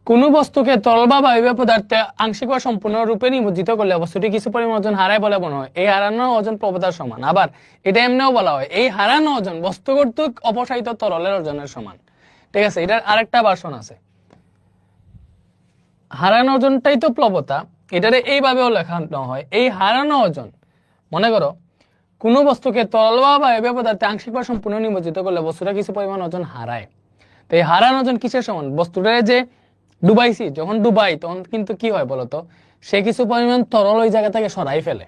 কোন বস্তুকে তরল বা বায়বীয় পদার্থে আংশিক বা সম্পূর্ণ রূপে নিমজ্জিত করলে বস্তুটি কিছু পরিমাণ ওজন হারায় বলে মনে হয়। এই হারানো ওজন প্রবতার সমান। আবার এটা এমনিও বলা হয়, এই হারানো ওজন বস্তু কর্তৃক অপসারিত তরলের ওজনের সমান। ঠিক আছে, এটার আরেকটা ভার্সন আছে। হারানো ওজনটাই তো প্লবতা, এটারে এইভাবেও লেখানো হয়, এই হারানো ওজন, মনে করো কোন বস্তুকে তরল বা বায়বীয় পদার্থে আংশিক বা সম্পূর্ণ নিমজ্জিত করলে বস্তুটা কিছু পরিমাণ ওজন হারায়। তো এই হারানো ওজন কিসের সমান? বস্তুটারে যে ডুবাইছি, যখন ডুবাই তখন কিন্তু কি হয় বলতো, সে কিছু পরিমাণ তরল ওই জায়গা থেকে সরাই ফেলে।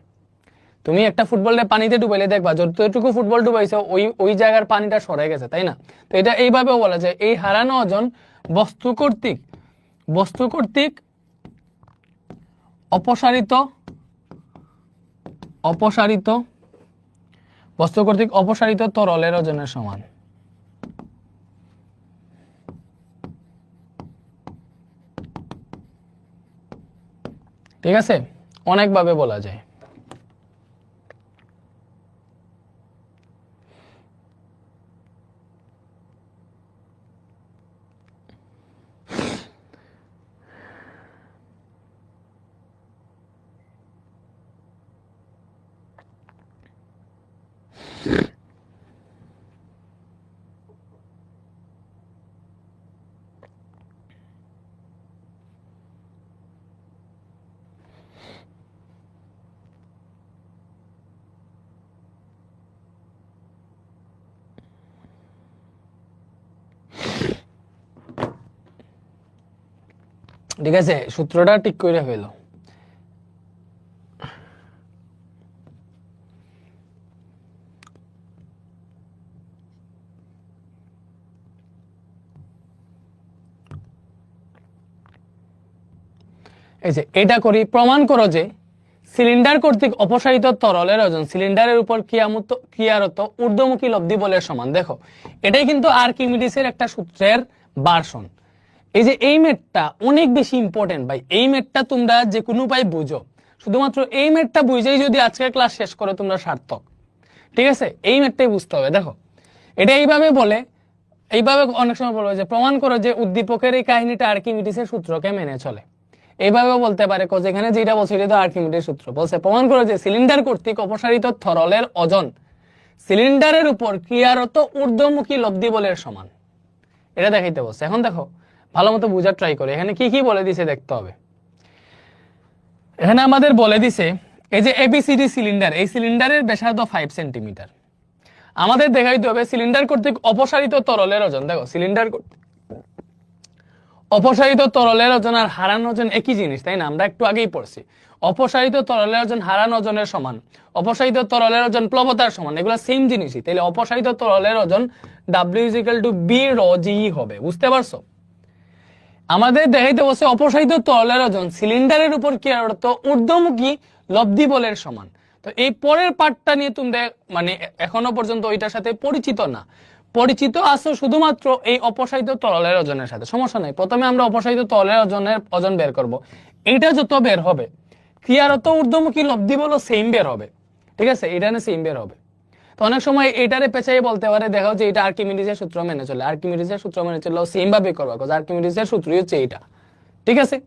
তুমি একটা ফুটবলটা পানিতে ডুবাইলে দেখবা যতটুকু ফুটবল ডুবাইছে ওই ওই জায়গার পানিটা সরে গেছে, তাই না? তো এটা এইভাবেও বলা যায়, এই হারানো ওজন বস্তু কর্তৃক অপসারিত বস্তু কর্তৃক অপসারিত তরলের ওজনের সমান। ঠিক আছে, অনেকভাবে বলা যায়। ঠিক আছে, সূত্রটা ঠিক করে ফেলো। এই যে এটা করি, প্রমাণ করো যে সিলিন্ডার কর্তৃক অপসারিত তরলের ওজন সিলিন্ডারের উপর ক্রিয়ারত ঊর্ধ্বমুখী লব্ধি বলের সমান। দেখো এটাই কিন্তু আর্কিমিডিসের একটা সূত্রের ভার্সন। এই যে এই মেটটা অনেক বেশি ইম্পর্টেন্ট ভাই, এই মেটটা তোমরা যে কোনো উপায় বুঝো, শুধুমাত্র এই মেটটা বুঝেই যদি আজকের ক্লাস শেষ করো তোমরা সার্থক। ঠিক আছে, এই মেটটাই বুঝতে হবে। দেখো এটা এইভাবে বলে, এইভাবে অনেক সময় বলবে যে প্রমাণ করো যে উদ্দীপকের এই কাহিনীটা আর্কিমিডিসের সূত্রকে মেনে চলে। এইভাবেও বলতে পারে যেখানে যেটা বলছে এটা তো আর্কিমিডিসের সূত্র। বলছে প্রমাণ করো যে সিলিন্ডার কর্তৃক অপসারিত তরলের ওজন সিলিন্ডারের উপর ক্রিয়ারত ঊর্ধ্বমুখী লব্ধি বলের সমান। এটা দেখাইতে বলছে। এখন দেখো ভালো মতো বুঝার ট্রাই করে, এখানে কি কি বলে দিছে দেখতে হবে। এখানে আমাদের বলে দিছে এই যে এবিসিডি সিলিন্ডার, এই সিলিন্ডারের ব্যাসার্ধ 5 সেন্টিমিটার। আমাদের দেখাইতে হবে সিলিন্ডার কর্তৃক অপসারিত তরলের ওজন। দেখো সিলিন্ডার অপসারিত তরলের ওজন আর হারানো ওজন একই জিনিস, তাই না? আমরা একটু আগেই পড়ছি অপসারিত তরলের ওজন হারানো ওজনের সমান, অপসারিত তরলের ওজন প্লবতার সমান, এগুলো সেম জিনিসই। তাহলে অপসারিত তরলের ওজন W = B ρg হবে। বুঝতে পারছো? আমাদের দেখাইতে বলছে অপসারিত তরলের ওজন সিলিন্ডারের উপর ক্রিয়ারত ঊর্ধ্বমুখী লব্ধি বলের সমান। তো এই পরের পার্টটা নিয়ে তোমরা মানে এখনো পর্যন্ত ওইটার সাথে পরিচিত না, পরিচিত আছো শুধুমাত্র এই অপসারিত তরলের ওজনের সাথে। সমস্যা নাই, প্রথমে আমরা অপসারিত তরলের ওজন বের করব। এইটা যত বের হবে ক্রিয়ারত ঊর্ধ্বমুখী লব্ধি বলো সেম বের হবে। ঠিক আছে, এটা না সেম বের হবে। তো অনেক সময় এটারে পেছাই বলতে পারে দেখো যে এটা আর্কিমিডিসের সূত্র মেনে চলে, আর্কিমিডিসের সূত্র মেনে চললেও সেম ভাবে করবা, কারণ আর্কিমিডিসের সূত্রই হচ্ছে এইটা। ঠিক আছে,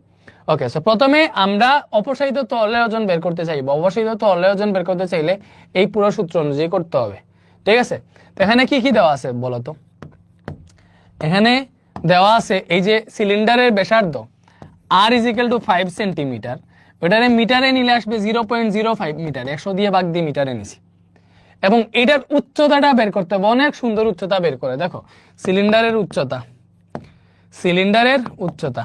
ওকে। সো প্রথমে আমরা অপসারিত তরলের ওজন বের করতে চাইবো। অপসারিত তরলের ওজন বের করতে চাইলে এই পুরো সূত্র অনুযায়ী করতে হবে। ঠিক আছে, তো এখানে কি কি দেওয়া আছে বলো তো? এখানে দেওয়া আছে এই যে সিলিন্ডারের ব্যাসার্ধ R = 5 সেন্টিমিটার, ওটারে মিটারে নিলে আসবে 0.05 মিটার, 100 দিয়ে ভাগ দিয়ে মিটারে নিছি। এবং এটার উচ্চতাটা বের করতে হবে, অনেক সুন্দর উচ্চতা বের করে। দেখো সিলিন্ডারের উচ্চতা, সিলিন্ডারের উচ্চতা,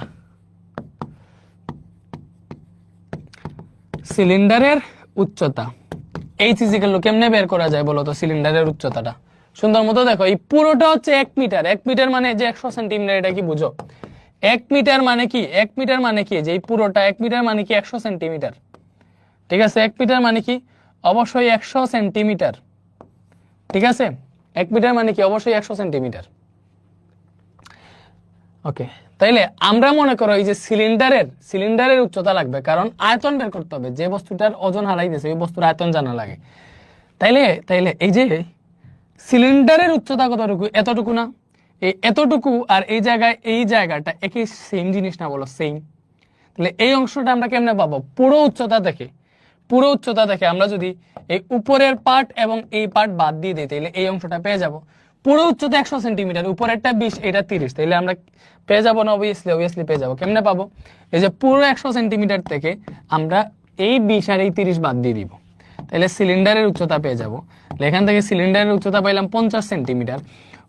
সিলিন্ডারের উচ্চতা H = কেমনে বের করা যায় বলো তো? সিলিন্ডারের উচ্চতাটা সুন্দর মতো দেখো, এই পুরোটা হচ্ছে 1 মিটার। 1 মিটার মানে যে 100 সেন্টিমিটার, এটা কি বুঝো? 1 মিটার মানে কি? 1 মিটার মানে কি যে এই পুরোটা 1 মিটার মানে কি 100 সেন্টিমিটার। ঠিক আছে, 1 মিটার মানে কি? অবশ্যই 100 সেন্টিমিটার। ঠিক আছে, 1 মিটার মানে কি? অবশ্যই 100 সেন্টিমিটার। ওকে, তাইলে আমরা মনে করো এই যে সিলিন্ডারের উচ্চতা লাগবে, কারণ আয়তন বের করতে হবে। যে বস্তুটার ওজন হারাইতেছে ওই বস্তুর আয়তন জানা লাগে। তাইলে এই যে সিলিন্ডারের উচ্চতা কতটুকু? এতটুকু না? এই এতটুকু আর এই জায়গাটা একই সেম জিনিস না বলো? সেম। তাহলে এই অংশটা আমরা কেমনে পাবো? পুরো উচ্চতা দেখে আমরা যদি এই উপরের পার্ট এবং এই পার্ট বাদ দিয়ে দিই তাহলে এই অংশটা পেয়ে যাব। পুরো উচ্চতা 100 সেন্টিমিটার, উপরেরটা 20, এটা 30, তাহলে আমরা পেয়ে যাবো না? অবভিয়াসলি পেয়ে যাবো। কেমনে পাবো? এই যে পুরো 100 সেন্টিমিটার থেকে আমরা এই 20 আর এই 30 বাদ দিয়ে দিব, তাহলে সিলিন্ডারের উচ্চতা পেয়ে যাবো। এখান থেকে সিলিন্ডারের উচ্চতা পাইলাম 50 সেন্টিমিটার,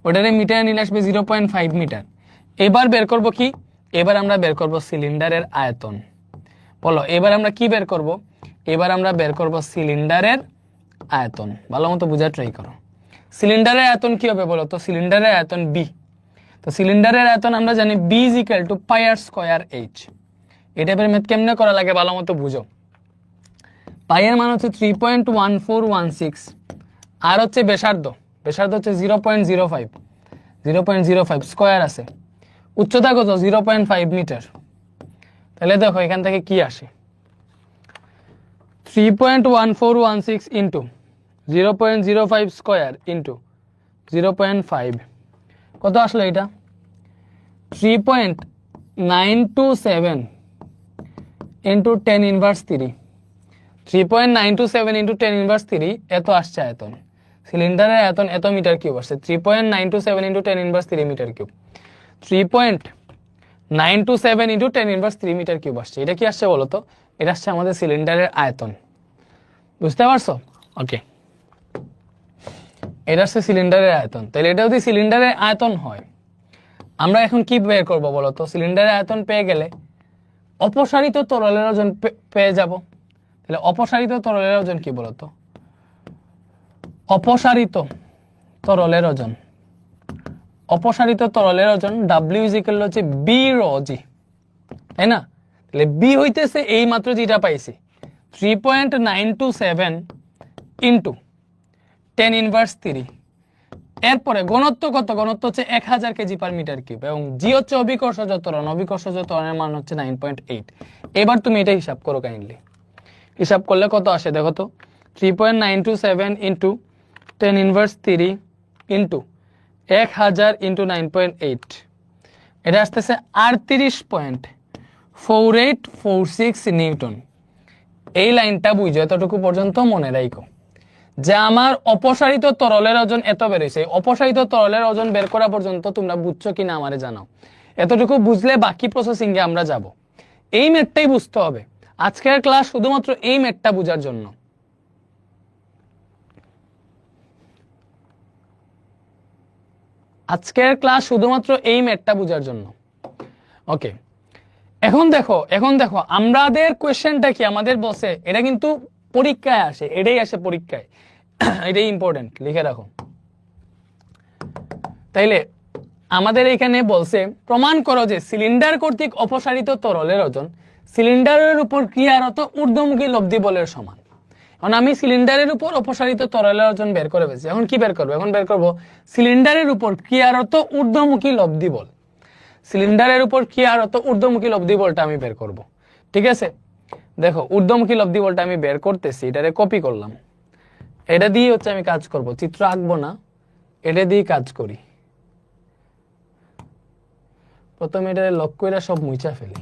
ওটারে মিটারে নিলে আসবে 0.5 মিটার। এবার বের করব কি? এবার আমরা বের করব সিলিন্ডারের আয়তন। বলো এবার আমরা কি বের করব? এবার আমরা বের করব সিলিন্ডারের আয়তন। ভালো মতো বোঝার ট্রাই করো। সিলিন্ডারের আয়তন কি হবে বলো তো? সিলিন্ডারের আয়তন B। তো সিলিন্ডারের আয়তন আমরা জানি B = πr²h। এই টাইপের ম্যাথ কেমনে করা লাগে ভালো মতো বুঝো। পাই এর মান হচ্ছে 3.1416, আর হচ্ছে ব্যাসার্ধ হচ্ছে 0.05 স্কয়ার আছে, উচ্চতা কত? 0.5 মিটার। তাহলে দেখো এখান থেকে কি আসে, 3.1416 ইন্টু 0.05 স্কয়ার ইন্টু 0.5, কত আসলো এটা? 3.927 ইন্টু 10⁻³ 3.927 ইন্টু 10⁻³ এত আসছে আয়তন। সিলিন্ডারের আয়তন এত মিটার কিউব আসছে, 3.927 into 10⁻³ metre cube, 3.927 into 10⁻³ metre cube আসছে। এটা কি আসছে বলো তো? এটা আসছে আমাদের সিলিন্ডারের আয়তন। বুঝতে পারছো? ওকে, এটা হচ্ছে সিলিন্ডারের আয়তন। তাহলে এটা যদি সিলিন্ডারের আয়তন হয়, আমরা এখন কি বের করবো বলো তো? সিলিন্ডারের আয়তন পেয়ে গেলে অপসারিত তরলের ওজন পেয়ে যাব। তাহলে অপসারিত তরলের ওজন কি বলতো? অপসারিত তরলের ওজন W = হচ্ছে B ρg, তাই না? তাহলে বি হইতেছে এই মাত্র যেটা পাইছি 3.927 ইন্টু 10⁻³ এরপরে ঘনত্ব কত? ঘনত্ব হচ্ছে 1000 কেজি পার মিটার কিউব এবং জি হচ্ছে অভিকর্ষজ ত্বরণ, অভিকর্ষজ ত্বরণের মান হচ্ছে 9.8। এবার তুমি এটা হিসাব করো কাইন্ডলি, হিসাব করলে কত আসে দেখো তো, 3.927 ইন্টু 10⁻³ ইন্টু 1000 ইন্টু 9.8, এটা আসতেছে 38.4846 নিউটন। এই লাইনটা বুঝো, এতটুকু পর্যন্ত মনে রাখো যে আমার অপসারিত তরলের ওজন এত বেড়েছে। অপসারিত তরলের ওজন বের করা পর্যন্ত তোমরা বুঝছো কিনা আমারে জানাও। এতটুকু বুঝলে বাকি প্রসেসিং এ আমরা যাব। এই ম্যাথটাই বুঝতে হবে। আজকের ক্লাস শুধুমাত্র এই ম্যাথটা বোঝার জন্য। আজকের ক্লাস শুধুমাত্র এই ম্যাথটা বোঝার জন্য। ওকে, এখন দেখো আমাদের কোয়েশ্চেনটা কি, আমাদের বসে এটা কিন্তু পরীক্ষায় আসে, এটাই আসে পরীক্ষায়, এটাই ইম্পর্টেন্ট, লিখে রাখো। তাইলে আমাদের এখানে বলছে প্রমাণ করো যে সিলিন্ডার কর্তৃক অপসারিত তরলের ওজন সিলিন্ডারের উপর ক্রিয়ারত ঊর্ধ্বমুখী লব্ধি বলের সমান। এখন আমি সিলিন্ডারের উপর অপসারিত তরলের ওজন বের করে ফেলছি। এখন কি বের করবো? এখন বের করবো সিলিন্ডারের উপর ক্রিয়ারত ঊর্ধ্বমুখী লব্ধি বল। সিলিন্ডারের উপর ক্রিয়ারত ঊর্ধ্বমুখী লব্ধি বলটা আমি বের করব। ঠিক আছে, দেখো ঊর্ধ্বমুখী লব্ধি বলটা আমি বের করতেছি, এটারে কপি করলাম, এটা দিয়ে হচ্ছে আমি কাজ করব, চিত্র আঁকবো না, এটা দিয়ে কাজ করি। প্রথমে এটারে লক কইরা সব মুছা ফেলি।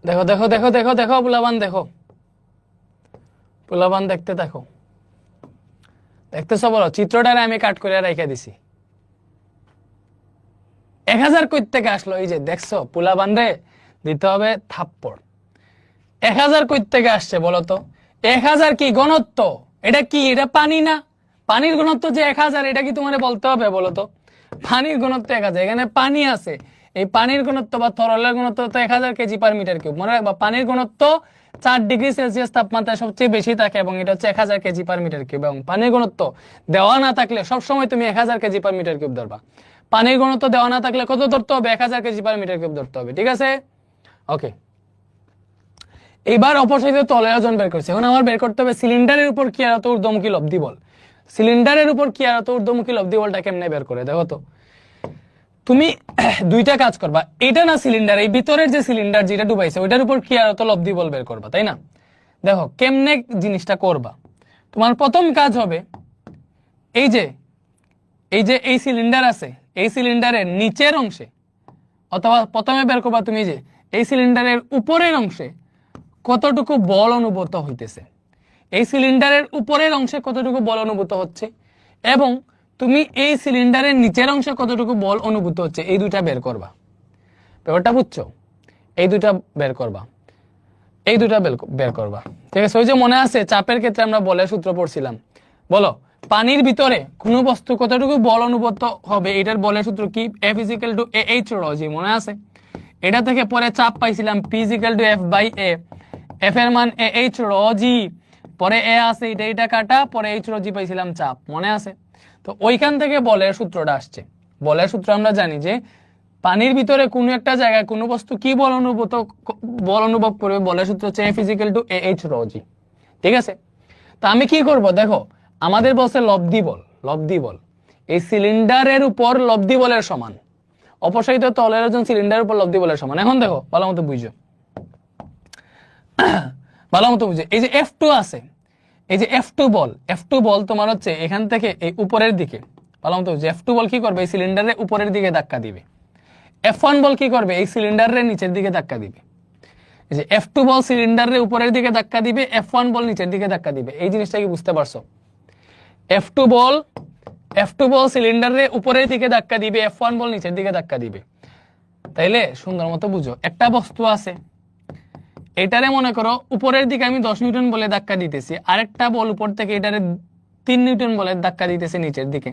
দেখো দেখো দেখো দেখো দেখো পোলাবান, দেখো পোলাবান, দেখতে দেখো, দেখতেছো? বলো, চিত্রটারে আমি কাট করে রেখে দিছি। 1000 কই থেকে আসলো? এই যে দেখছো পোলাবান রে, দিতে হবে থাপ্পড়। 1000 কই থেকে আসছে বলো তো? 1000 কি ঘনত্ব? এটা কি? এটা পানি না? পানির ঘনত্ব যে 1000, এটা কি তোমার বলতে হবে বলো তো? পানির ঘনত্ব 1000, এখানে পানি আছে, এই পানির ঘনত্ব বা তরলের ঘনত্ব তো 1000 কেজি পার মিটার কিউব। মনে রাখবা পানির ঘনত্ব 4 ডিগ্রি সেলসিয়াস তাপমাত্রায় সবচেয়ে বেশি থাকে এবং এটা হচ্ছে 1000 কেজি পার মিটার কিউব। এবং পানির ঘনত্ব দেওয়া না থাকলে সবসময় তুমি 1000 কেজি পার মিটার কিউব ধরবা। পানির ঘনত্ব দেওয়া না থাকলে কত ধরতে হবে? 1000 কেজি পার মিটার কিউব ধরতে হবে। ঠিক আছে, ওকে। এইবার অপসারিত তরলের ওজন বের করছি। এখন আমার বের করতে হবে সিলিন্ডারের উপর ক্রিয়ারত ঊর্ধ্বমুখী লব্ধি বল। সিলিন্ডারের উপর ক্রিয়ারত ঊর্ধ্বমুখী লব্ধি বলটা কেমনে বের করে দেখো তো? তুমি দুইটা কাজ করবা, এটা না সিলিন্ডার, এই ভিতরের যে সিলিন্ডার যেটা ডুবাইছে ওইটার উপর ক্রিয়ারত লব্ধি বল বের করবা, তাই না? দেখো কেমনে জিনিসটা করবা। তোমার প্রথম কাজ হবে এই যে এই সিলিন্ডার আছে, এই সিলিন্ডারের নিচের অংশে, অথবা প্রথমে বের করবা তুমি যে এই সিলিন্ডারের উপরের অংশে কতটুকু বল অনুভূত হইতেছে, এই সিলিন্ডারের উপরের অংশে কতটুকু বল অনুভূত হচ্ছে, এবং তুমি এই সিলিন্ডারের নিচের অংশে কতটুকু বল অনুভূত হচ্ছে, এই দুইটা বের করবা। ব্যাপারটা বুঝছো? এই দুইটা বের করবা, এই দুইটা বের করবা। ঠিক আছে, ওই যে মনে আছে চাপের ক্ষেত্রে আমরা বলের সূত্র পড়ছিলাম। বলো, পানির ভিতরে কোনো বস্তু কতটুকু বল অনুভূত হবে, এটার বলের সূত্র কি? F = AH ρ g, মনে আছে? এটা থেকে পরে চাপ পাইছিলাম P = F/A, F এর মান AH ρ g, পরে A আছে, এটা কাটা, পরে H ρ g পাইছিলাম চাপ, মনে আছে? তো ওইখান থেকে বলের সূত্রটা আসছে। বলের সূত্র আমরা জানি যে পানির ভিতরে কোনো একটা জায়গায় কোনো বস্তু কি বল অনুভব করবে, বলের সূত্র হচ্ছে F = AH ρ g। ঠিক আছে, তা আমি কি করব? দেখো আমাদের বলছে লব্ধি বল এই সিলিন্ডারের উপর লব্ধি বলের সমান। অপসারিত তরলের ওজন সিলিন্ডারের উপর লব্ধি বলের সমান। এখন দেখো ভালো মতো বুঝো, এই যে F2 আছে, এই যে F2 বল তোমার হচ্ছে এখান থেকে এই উপরের দিকে, ভালো মতো বুঝো, F2 বল কি করবে? এই সিলিন্ডারের উপরের দিকে ধাক্কা দিবে F1 বল কি করবে, এই সিলিন্ডারের নিচের দিকে ধাক্কা দিবে। এই যে F2 বল সিলিন্ডারের উপরের দিকে ধাক্কা দিবে, F1 বল নিচের দিকে ধাক্কা দিবে। এই জিনিসটা কি বুঝতে পারছো? F2 বল সিলিন্ডারের উপরের দিকে ধাক্কা দিবে, F1 বল নিচের দিকে ধাক্কা দিবে। তাইলে সুন্দর মতো বুঝো, একটা বস্তু আছে, এটারে মনে করো উপরের দিকে আমি 10 নিউটন বলে ধাক্কা দিতেছি, আরেকটা বল উপর থেকে এটারে 3 নিউটন বলে ধাক্কা দিতেছে নিচের দিকে।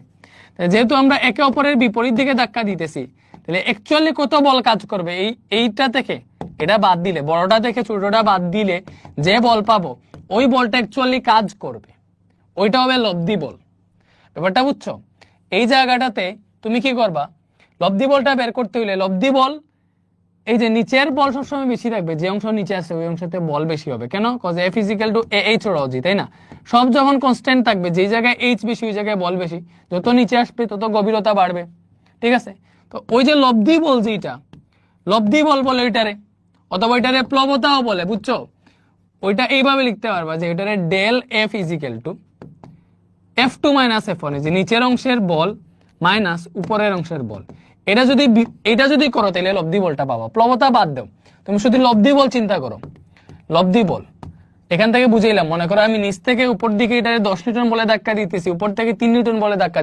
যেহেতু আমরা একে অপরের বিপরীত দিকে ধাক্কা দিতেছি, তাহলে অ্যাকচুয়ালি কত বল কাজ করবে, এইটা থেকে এটা বাদ দিলে, বড়টা থেকে ছোটটা বাদ দিলে যে বল পাবো, ওই বলটা অ্যাকচুয়ালি কাজ করবে, ওইটা হবে লব্ধি বল। ব্যাপারটা বুঝছো? এই জায়গাটাতে তুমি কি করবা, লব্ধি বলটা বের করতে হইলে লব্ধি বল, এই যে নিচের বল সবসময় বেশি থাকবে, যে অংশ নিচে আছে ওই অংশতে বল বেশি হবে। কেন? কজ F = AH রোজি, তাই না? সব যখন কনস্ট্যান্ট থাকবে, যে জায়গায় H বেশি ওই জায়গায় বল বেশি, যত নিচে আসবে তত গভীরতা বাড়বে, ঠিক আছে? তো ওই যে লব্ধি বল, যেটা লব্ধি বল বলে ওইটারে, অথবা ওইটারে প্লবতাও বলে, বুঝছো? ওইটা এইভাবে লিখতে পারবা যে এটারে ডেল F = F2 - F1, যে নিচের অংশের বল মাইনাস উপরের অংশের বল। এটা যদি করো তাহলে লব্ধি বলটা পাবা। প্লবতা বাদ দাও, তুমি শুধু লব্ধি বল চিন্তা করো। লব্ধি বল এখান থেকে বুঝাইলাম, মনে করো আমি নিচ থেকে উপর দিকে এটারে 10 নিউটন বলে ধাক্কা দিতেছি, উপর থেকে 3 নিউটন বলে ধাক্কা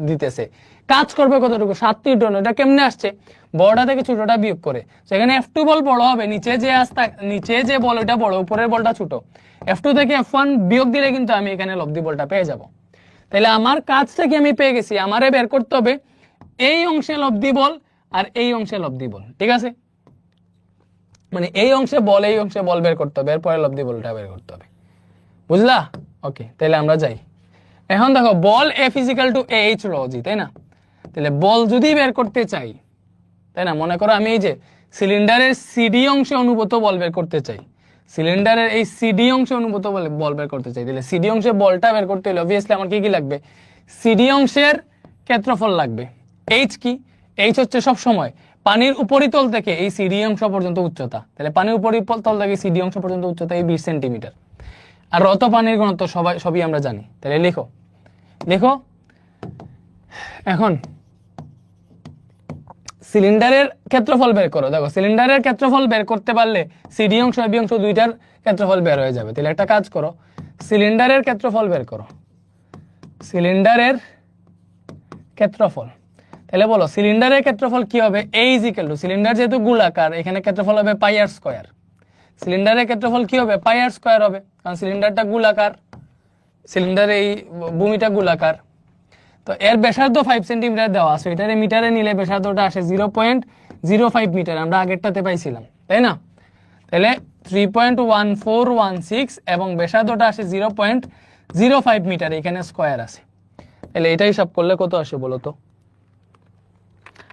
দিতেছে, কাজ করবে কতটুকু? 7 নিউটন। এটা কেমনে আসছে? বড়টা থেকে ছোটটা বিয়োগ করে। সেখানে F2 বল বড় হবে, নিচে যে বল ওটা বড়, উপরের বলটা ছোট। F2 থেকে F1 বিয়োগ দিলে কিন্তু আমি এখানে লব্ধি বলটা পেয়ে যাব। তাহলে আমার কাজটা কি আমি পেয়ে গেছি, আমারে বের করতে হবে এই অংশে লব্ধি বল আর এই অংশে লব্ধি বল, ঠিক আছে? মানে এই অংশে বল বের করতে হবে, এরপরে লব্ধি বলটা বের করতে হবে, বুঝলা? ওকে, তাহলে আমরা যাই। এখন দেখো, বল F = AH রোজি, তাই না? তাহলে বল যদি বের করতে চাই, তাই না, মনে করো আমি এই যে সিলিন্ডারের সিডি অংশে অনুভূত বল বের করতে চাই, সিলিন্ডারের এই সিডি অংশে অনুভূত বল বের করতে চাই, তাহলে সিডি অংশে বলটা বের করতে হলে অবভিয়াসলি আমার কি লাগবে? সিডি অংশের ক্ষেত্রফল লাগবে। H কি? H হচ্ছে সব সময় পানির উপরিতল থেকে এই সিডি অংশ পর্যন্ত উচ্চতা, তাহলে পানির উপরিতল থেকে সিডি অংশ পর্যন্ত উচ্চতা এই 20 সেন্টিমিটার। আর রত পানির ঘনত্ব সবই আমরা জানি। তাহলে লেখো এখন সিলিন্ডারের ক্ষেত্রফল বের করো। দেখো, সিলিন্ডারের ক্ষেত্রফল বের করতে পারলে সিডি অংশ এবি অংশ দুইটার ক্ষেত্রফল বের হয়ে যাবে। তাহলে একটা কাজ করো, সিলিন্ডারের ক্ষেত্রফল বের করো, সিলিন্ডারের ক্ষেত্রফল। তাহলে বলো সিলিন্ডারের ক্ষেত্রফল কি হবে? A = সিলিন্ডার যেহেতু গোলাকার, এখানে ক্ষেত্রফল হবে πr²। সিলিন্ডারের ক্ষেত্রফল কি হবে? πr² হবে, কারণ সিলিন্ডারটা গোলাকার, সিলিন্ডার এই ভূমিটা গোলাকার। তো এর ব্যাসার্ধ 5 সেন্টিমিটার দেওয়া আছে, এটারে মিটারে নিলে ব্যাসার্ধটা আসে 0.05 মিটার, আমরা আগেরটাতে পাইছিলাম, তাই না? তাহলে 3.1416 এবং ব্যাসার্ধটা আসে 0.05 মিটার, এখানে স্কয়ার আছে। তাহলে এটা হিসাব করলে কত আসে বলো তো?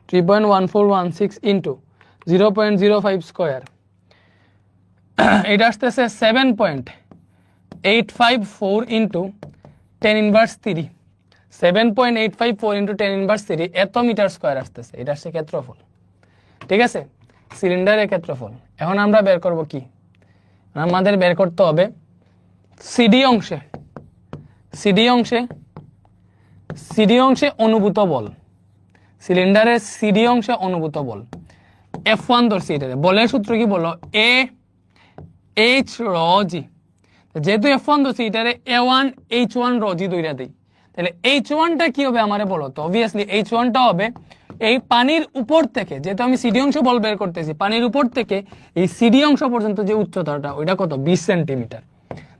3.1416 ইন্টু 0.05 স্কয়ার, এটা আসতেছে 7.854 ইন্টু 10⁻³ 7.854 ইন্টু 10⁻³, এত মিটার স্কয়ার আসতেছে। এটা আসছে ক্ষেত্রফল, ঠিক আছে, সিলিন্ডারের ক্ষেত্রফল। এখন আমরা বের করব কি? আমাদের বের করতে হবে সিডি অংশে অনুভূত বল, সিলিন্ডারের সিডি অংশে অনুভূত বল F1 ধরছি। এটারে বলের সূত্র কি বলো? AH রোজি। যেহেতু F1 ধরছি, এটারে A1 H1 রোজি দুইটা দিই। তাহলে H1টা কি হবে আমারে বলো তো? অবভিয়াসলি H1টা হবে এই পানির উপর থেকে, যেহেতু আমি সিডি অংশ বল বের করতেছি, পানির উপর থেকে এই সিডি অংশ পর্যন্ত যে উচ্চতাটা, ওইটা কত? 20 সেন্টিমিটার,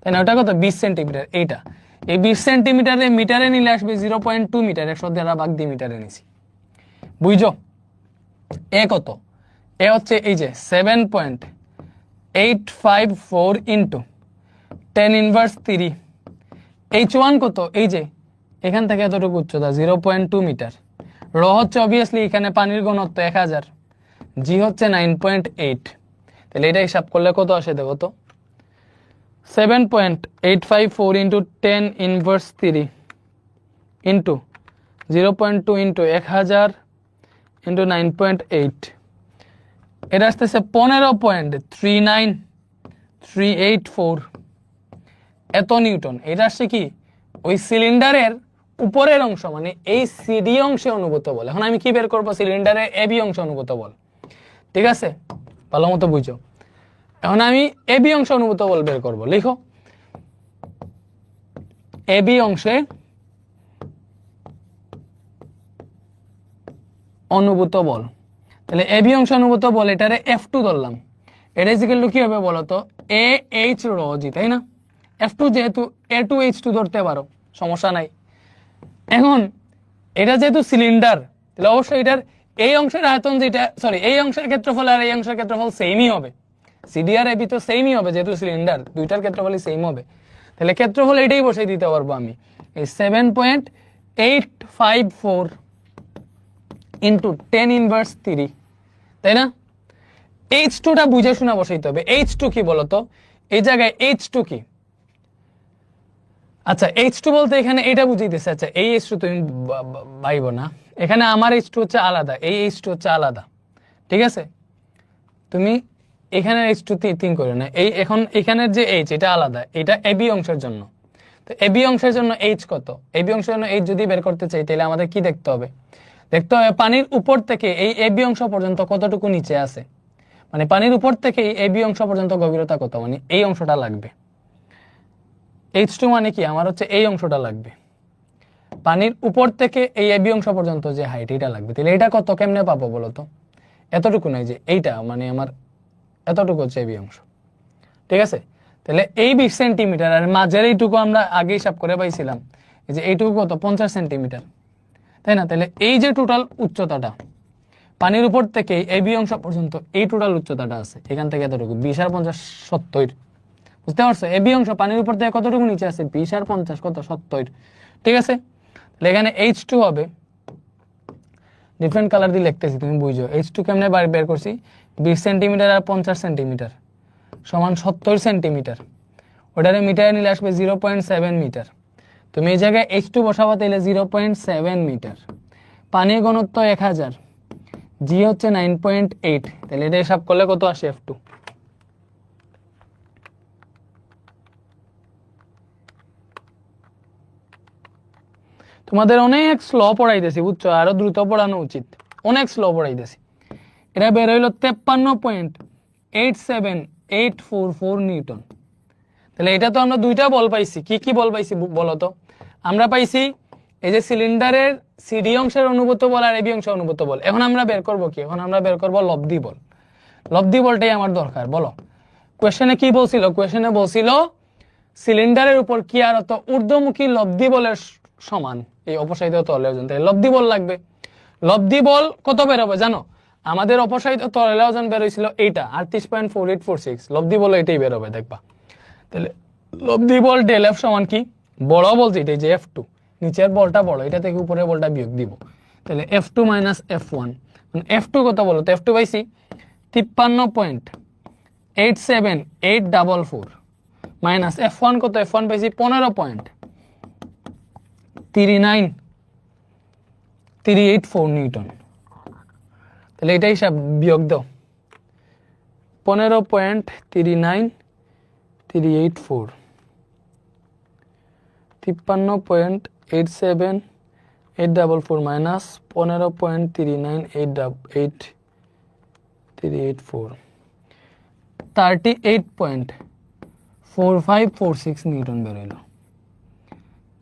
তাই না? ওটা কত? 20 সেন্টিমিটার। এইটা এই 20 সেন্টিমিটারে মিটারে নিলে আসবে 0.2 মিটার, 100 মিটারে নিছি, বুঝছো? এ কত? এ হচ্ছে এই যে 7.854 ইন্টু 10⁻³ H1 কত? এই যে এখান থেকে এতটুকু উচ্চতা 0.2 মিটার। র হচ্ছে অবভিয়াসলি এখানে পানির ঘনত্ব 1000, জি হচ্ছে 9.8। তাহলে এটা হিসাব করলে কত আসে দেখো তো? 7.854 ইন্টু 10⁻³ ইন্টু 0.2 ইন্টু 1000 ইন্টু 9.8, এটা আসতেছে 15.39384 এত নিউটন। এটা আসছে কি? ওই সিলিন্ডারের উপরের অংশ মানে এই সিডি অংশে অনুভূত বল। এখন আমি কি বের করবো? সিলিন্ডারের এবি অংশ অনুভূত বল। ঠিক আছে, ভালো মতো বুঝো। এখন আমি এবি অংশ অনুভূত বল বের করব। লিখো এবি অংশে অনুভূত বল। তাহলে এবি অংশ অনুভূত বল, এটারে F2 ধরলাম। এটা ইকুয়াল টু কি হবে বলো তো? AH রো জি, তাই না? F2 যেহেতু A2H2 ধরতে পারো, সমস্যা নাই। এখন এটা যেহেতু সিলিন্ডার, তাহলে অবশ্যই এটার এই অংশের আয়তন যেটা, সরি, এই অংশের ক্ষেত্রফল আর এই অংশের ক্ষেত্রফল সেমই হবে। সিডি আর এবি তো সেমই হবে, যেহেতু সিলিন্ডার, দুইটার ক্ষেত্রফলই সেম হবে। তাহলে ক্ষেত্রফল এটাই বসাই দিতে পারবো আমি, এই 7.854 ইন্টু 10⁻3, তাই না? H2টা বুঝে শোনা বসাইতে হবে। H2 কি বলতো? এই জায়গায় H2 কি? আচ্ছা, H2 বলতে এখানে এটা বুঝাইতেছে। আচ্ছা, এই H2 তুমি পাইব না, এখানে আমার H2 হচ্ছে আলাদা, এই H2 হচ্ছে আলাদা। ঠিক আছে, তুমি এখানে H2 তিন করে না, এই এখন এখানের যে H এটা আলাদা, এটা এবি অংশের জন্য। তো এবি অংশের জন্য H কত? এবি অংশের জন্য H যদি বের করতে চাই, তাহলে আমাদের কি দেখতে হবে? দেখতে হবে পানির উপর থেকে এই এবি অংশ পর্যন্ত কতটুকু নিচে আছে, মানে পানির উপর থেকে এই এবি অংশ পর্যন্ত গভীরতা কত, মানে এই অংশটা লাগবে। H2 মানে কি? আমার হচ্ছে এই অংশটা লাগবে, পানির উপর থেকে এই এবি অংশ পর্যন্ত যে হাইট, এটা লাগবে। তাহলে এটা কত, কেমনে পাবো বলো তো? এতটুকু নাই, যে এইটা মানে আমার এতটুকু হচ্ছে এবি অংশ। ঠিক আছে, তাহলে এই 20 সেন্টিমিটার, আর মাঝের এইটুকু আমরা আগে হিসাব করে পাইছিলাম, এই যে এইটুকু কত, 50 সেন্টিমিটার, তাই না? তাহলে এই যে টোটাল উচ্চতাটা পানির উপর থেকে এবি অংশ পর্যন্ত, এই টোটাল উচ্চতাটা আছে এখান থেকে এতটুকু, 20 আর 50 70, বুঝতে পারছো? এবি অংশ পানির উপর থেকে কতটুকু নিচে আছে, 20 আর 50 কত, 70। ঠিক আছে, তাহলে এখানে H2 হবে, ডিফারেন্ট কালার দিয়ে লিখতেছি, তুমি বুঝো। H2 কেমনে বের করছি? 20 সেন্টিমিটার আর 50 সেন্টিমিটার সমান 70 সেন্টিমিটার, ওটারে মিটারে নিলে আসবে 0.7 মিটার। তুমি এই জায়গায় H2 বসাবো, তাহলে 0.7 মিটার। পানির ঘনত্ব 1000, জি হচ্ছে 9.8, তাহলে এটা হিসাব করলে কত আসে F2? তোমাদের অনেক স্লো পড়াইতেছি, বুঝছো? আরো দ্রুত পড়ানো উচিত, অনেক স্লো পড়াইতেছি। এটা বের হইল 53.87844 নিউটন। তাহলে এটা তো আমরা দুইটা বল পাইছি। কি কি বল পাইছি বলো তো? আমরা পাইছি এই যে সিলিন্ডারের সিডি অংশের অনুভূত বল আর এবি অংশের অনুভূত বল। এখন আমরা বের করব কি? এখন আমরা বের করব লব্ধি বল। লব্ধি বলটাই আমার দরকার। বলো, কোয়েশ্চেনে কি বলছিল? কোয়েশ্চেনে বলছিল সিলিন্ডারের উপর কি আর তো ঊর্ধ্বমুখী লব্ধি বলের সমান এই অপসারিত তরলের ওজন, তাই লব্ধি বল লাগবে। লব্ধি বল কত বের হবে জানো? আমাদের অপসারিত তরলের ওজন বের হয়েছিল এইটা 38.4846, লব্ধি বল এটাই বের হবে, দেখবা। তাহলে লব্ধি বল ডেল এফ সমান কি? বড় বলছি এটা যে F2, নিচের বলটা বড়, এটা থেকে উপরের বলটা বিয়োগ দিব। তাহলে F2 মাইনাস F1, F2 কত বলো তো? F2 পাইছি 53.87844 মাইনাস F1 কত? F1 পাইছি 15.39384 নিউটন। তাহলে এটা হিসাব বিয়োগ দাও, 15.39384, 53.87844 মাইনাস 15.39884, 38.4546 নিউটন বেরোইল।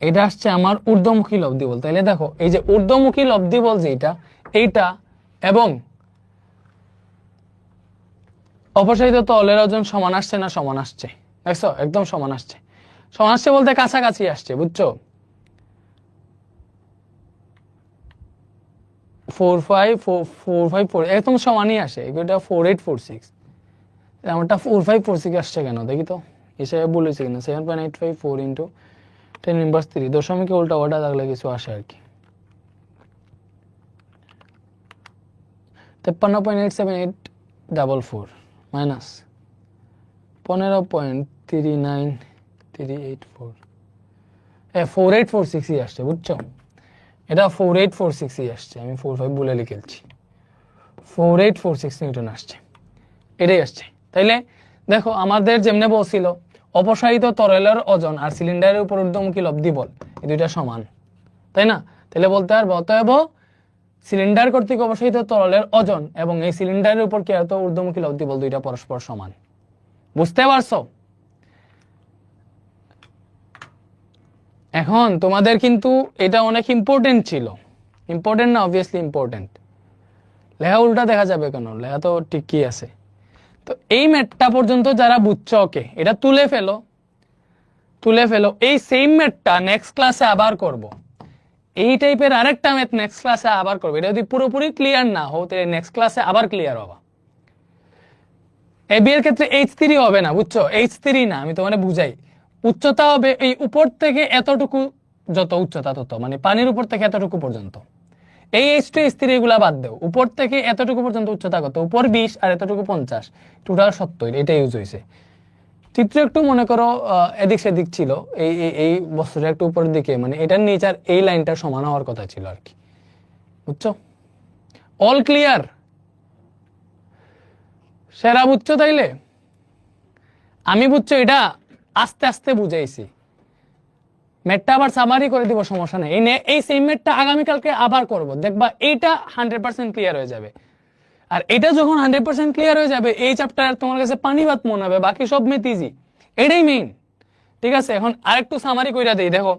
এটা আসছে আমার ঊর্ধ্বমুখী লব্ধি বল। তাহলে দেখো, এই যে ঊর্ধ্বমুখী লব্ধি বল যেটা, এইটা এবং অপসারিত তরলের ওজন সমান আসছে না? সমান আসছে, দেখছো? একদম সমান আসছে। সমান আসছে বলতে কাছাকাছি আসছে, বুঝছো? 45454 একদম সমানই আসে, এটা 4846, আমারটা 4546 আসছে কেন দেখি তো, হিসাবে বলেছে কিনা। 7.854 ইন্টু 10⁻³ দশমিকে উল্টা ওটা থাকলে কিছু আসে আর কি। 53.87844 মাইনাস 15.39384, 4846 আসছে, বুঝছো? এটা 4846 আসছে, আমি 45 বলে লিখেছি, 4846 নিউটন আসছে, এটাই আসছে। তাইলে দেখো, আমাদের যেমনে বলছিল অপসারিত তরলের ওজন আর সিলিন্ডারের উপর ঊর্ধ্বমুখী লব্ধি বল, এই দুইটা সমান, তাই না? তাহলে বলতে পারবো অতএব সিলিন্ডার কর্তৃক অবশোষিত তরলের ওজন এবং এই সিলিন্ডারের উপর ক্রিয়ারত ঊর্ধ্বমুখী লব্ধি বল দুইটা পরস্পর সমান। বুঝতে পারছো? এখন তোমাদের কিন্তু এটা অনেক ইম্পর্টেন্ট ছিল। ইম্পর্টেন্ট না? Obviously important. লেখা উল্টা দেখা যাবে কেন? লেখা তো ঠিকই আছে। তো এই ম্যাথটা পর্যন্ত যারা বুঝছো, ওকে, এটা তুলে ফেলো। এই সেম ম্যাথটা নেক্সট ক্লাসে আবার করব। এই টাইপের আরেকটা ম্যাথ নেক্সট ক্লাসে আবার করবো। এটা যদি পুরোপুরি ক্লিয়ার না হও তাহলে নেক্সট ক্লাসে আবার ক্লিয়ার হবা। এবি এর ক্ষেত্রে H3 হবে না, বুঝছো? H3 না, আমি তোমাকে বুঝাই। উচ্চতা হবে এই উপর থেকে এতটুকু, যত উচ্চতা তত, মানে পানির উপর থেকে এতটুকু পর্যন্ত। এই H2 H3 এগুলা বাদ দেও, উপর থেকে এতটুকু পর্যন্ত উচ্চতা কত? উপর 20 আর এতটুকু 50, টোটাল 70। এটা ইউজ হয়েছে। চিত্র একটু মনে করো এদিক সেদিক ছিল, এই বস্তুটা একটু উপরের দিকে, মানে এটার নিচে আর এই লাইনটা সমান হওয়ার কথা ছিল আর কি। বুঝছো? All clear? সেরা বুঝছো? তাইলে আমি বুঝছো এটা আস্তে আস্তে বুঝাইছি। ম্যাথটা আবার সামারি করে দিব, সমস্যা নেই। এই সেম ম্যাথটা আগামীকালকে আবার করব, দেখবা এইটা 100% ক্লিয়ার হয়ে যাবে। আর এটা যখন 100% ক্লিয়ার হয়ে যাবে, এই চ্যাপ্টার তোমার কাছে পানি ভাত মনে হবে, বাকি সব ম্যাথ ইজি। এটাই মেইন। ঠিক আছে, এখন আরেকটু সামারি কইরা দেই। দেখো,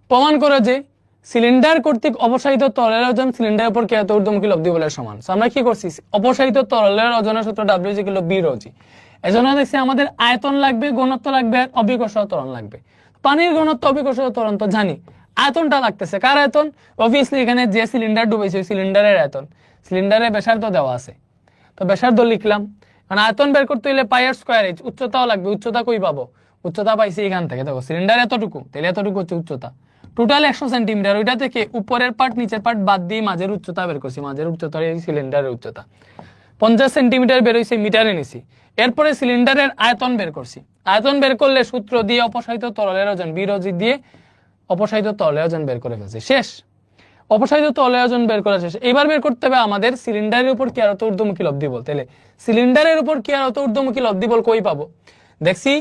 প্রমাণ করো যে সিলিন্ডার কর্তৃক অপসারিত তরলের ওজন সিলিন্ডারের উপর ক্রিয়ারত ঊর্ধ্বমুখী লব্ধি বলের সমান। আমরা কি করছি? অপসারিত তরলের ওজনের সূত্র W=B/ρg। এজন্য দেখছি আমাদের আয়তন লাগবে, ঘনত্ব লাগবে, আর অভিকর্ষজ ত্বরণ লাগবে। পানির ঘনত্ব, অভিকর্ষজ ত্বরণ তো জানি। আয়তনটা লাগতেছে কার আয়তন? অবভিয়াসলি এখানে যে সিলিন্ডার ডুবাইছে ওই সিলিন্ডারের আয়তন। সিলিন্ডারের ব্যাসার্ধ দেওয়া আছে, তো ব্যাসার্ধ লিখলাম। কারণ আয়তন বের করতে হলে πr²h। উচ্চতাও লাগবে, উচ্চতা কই পাবো? উচ্চতা পাইছি এখান থেকে। দেখো সিলিন্ডার এতটুকু, তাহলে এতটুকু হচ্ছে উচ্চতা। Total 100 centimetre. ওইটা থেকে উপরের পার্ট নিচের পার্ট বাদ দিয়ে মাঝের উচ্চতা বের করছি। মাঝের উচ্চতা এই সিলিন্ডারের উচ্চতা 50 সেন্টিমিটার বের হয়েছে, মিটারে নিছি। এরপরে সিলিন্ডারের আয়তন বের করছি। আয়তন বের করলে সূত্র দিয়ে অপসারিত তরলের ওজন B/ρg দিয়ে অপসারিত তরলের ওজন বের করে ফেলছি। শেষ। অপসারিত তরলের ওজন বের করা শেষ। এবার বের করতে হবে আমাদের সিলিন্ডারের উপর ক্রিয়ারত ঊর্ধ্বমুখী লব্ধি বল। তাহলে সিলিন্ডারের উপর ক্রিয়ারত ঊর্ধ্বমুখী লব্ধি বল কই পাবো? দেখছি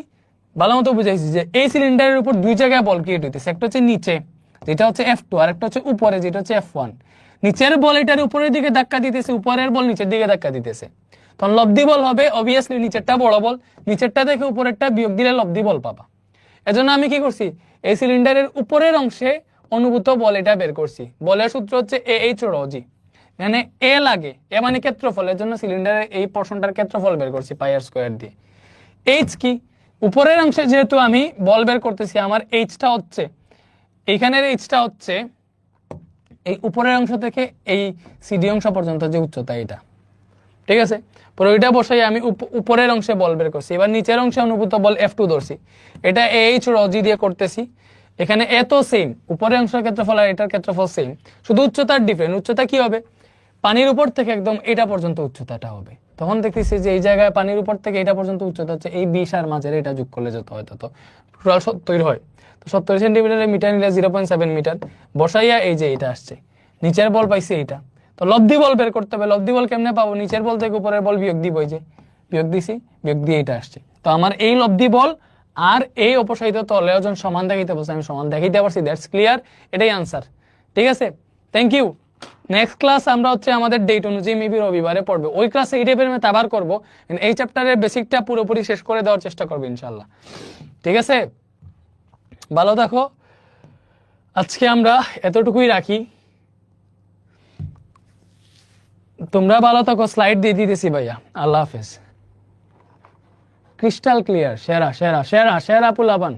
ভালো মতো বুঝাইছি যে এই সিলিন্ডারের উপর দুই জায়গায় বল ক্রিয়েট হইতেছে। একটা হচ্ছে নিচে, যেটা হচ্ছে F2, আর একটা হচ্ছে উপরে, যেটা হচ্ছে F1। নিচের বল এটার উপরের দিকে ধাক্কা দিতেছে, উপরের বল নিচের দিকে ধাক্কা দিতেছে। তখন লব্ধি বল হবে অবভিয়াসলি নিচেরটা বড় বল, নিচেরটা থেকে উপরেরটা বিয়োগ দিলে লব্ধি বল পাবা। এজন্য আমি কি করছি? এই সিলিন্ডারের উপরের অংশে অনুভূত বল এটা বের করছি। বলের সূত্র হচ্ছে AH/ρg। এখানে এ লাগে, এ মানে ক্ষেত্রফল, এর জন্য সিলিন্ডারের এই পোরশনটার ক্ষেত্রফল বের করছি πr² দিয়ে। এইচ কি? উপরের অংশে যেহেতু আমি বল বের করতেছি, আমার এইচটা হচ্ছে, এইখানের এইচটা হচ্ছে এই উপরের অংশ থেকে এই সিডি অংশ পর্যন্ত যে উচ্চতা, এটা। ঠিক আছে, পরে ওইটা বসাই আমি উপরের অংশে বল বের করছি। এবার নিচের অংশে অনুভূত বল F2 ধরছি, এটা AH/ρg দিয়ে করতেছি। এখানে এ তো সেম, উপরের অংশের ক্ষেত্রফল আর এটার ক্ষেত্রফল সেম, শুধু উচ্চতার ডিফারেন্ট। উচ্চতা কি হবে? পানির উপর থেকে একদম এটা পর্যন্ত উচ্চতাটা হবে। তখন দেখতেছি যে এই জায়গায় পানির উপর থেকে এটা পর্যন্ত উচ্চতা হচ্ছে এই 20 আর মাঝের এটা যোগ করলে যত হয় তত, টোটাল 70 হয়। তো 70 সেন্টিমিটারের মিটার নিলে 0.7 মিটার বসাইয়া এই যে এটা আসছে। নিচের বল পাইছি এইটা। তো লব্ধি বল বের করতে হবে। লব্ধি বল কেমনে পাবো? নিচের বল থেকে উপরের বল বিয়োগ দিব, এই যে বিয়োগ দিছি, বিয়োগ দিয়ে এটা আসছে। তো আমার এই লব্ধি বল আর এই অপসারিত তরলের ওজন সমান দেখাইতে বলছে, আমি সমান দেখাইতে পারছি। দ্যাটস ক্লিয়ার, এটাই আনসার। ঠিক আছে, থ্যাংক ইউ। নেক্সট ক্লাস আমরা হচ্ছে আমাদের ডেট অনুযায়ী মেবি রবিবারে পড়বে। ওই ক্লাসে এই টাইপের ম্যাথ আবার করবো। এই চ্যাপ্টারের বেসিকটা পুরোপুরি শেষ করে দেওয়ার চেষ্টা করবো ইনশাল্লাহ। ঠিক আছে, ভালো থাকো। আজকে আমরা এতটুকুই রাখি। তোমরা ভালো থাকো। স্লাইড দিয়ে দিতেছি ভাইয়া। আল্লাহ হাফেজ। Crystal clear. সেরা সেরা সেরা সেরা পোলাপান।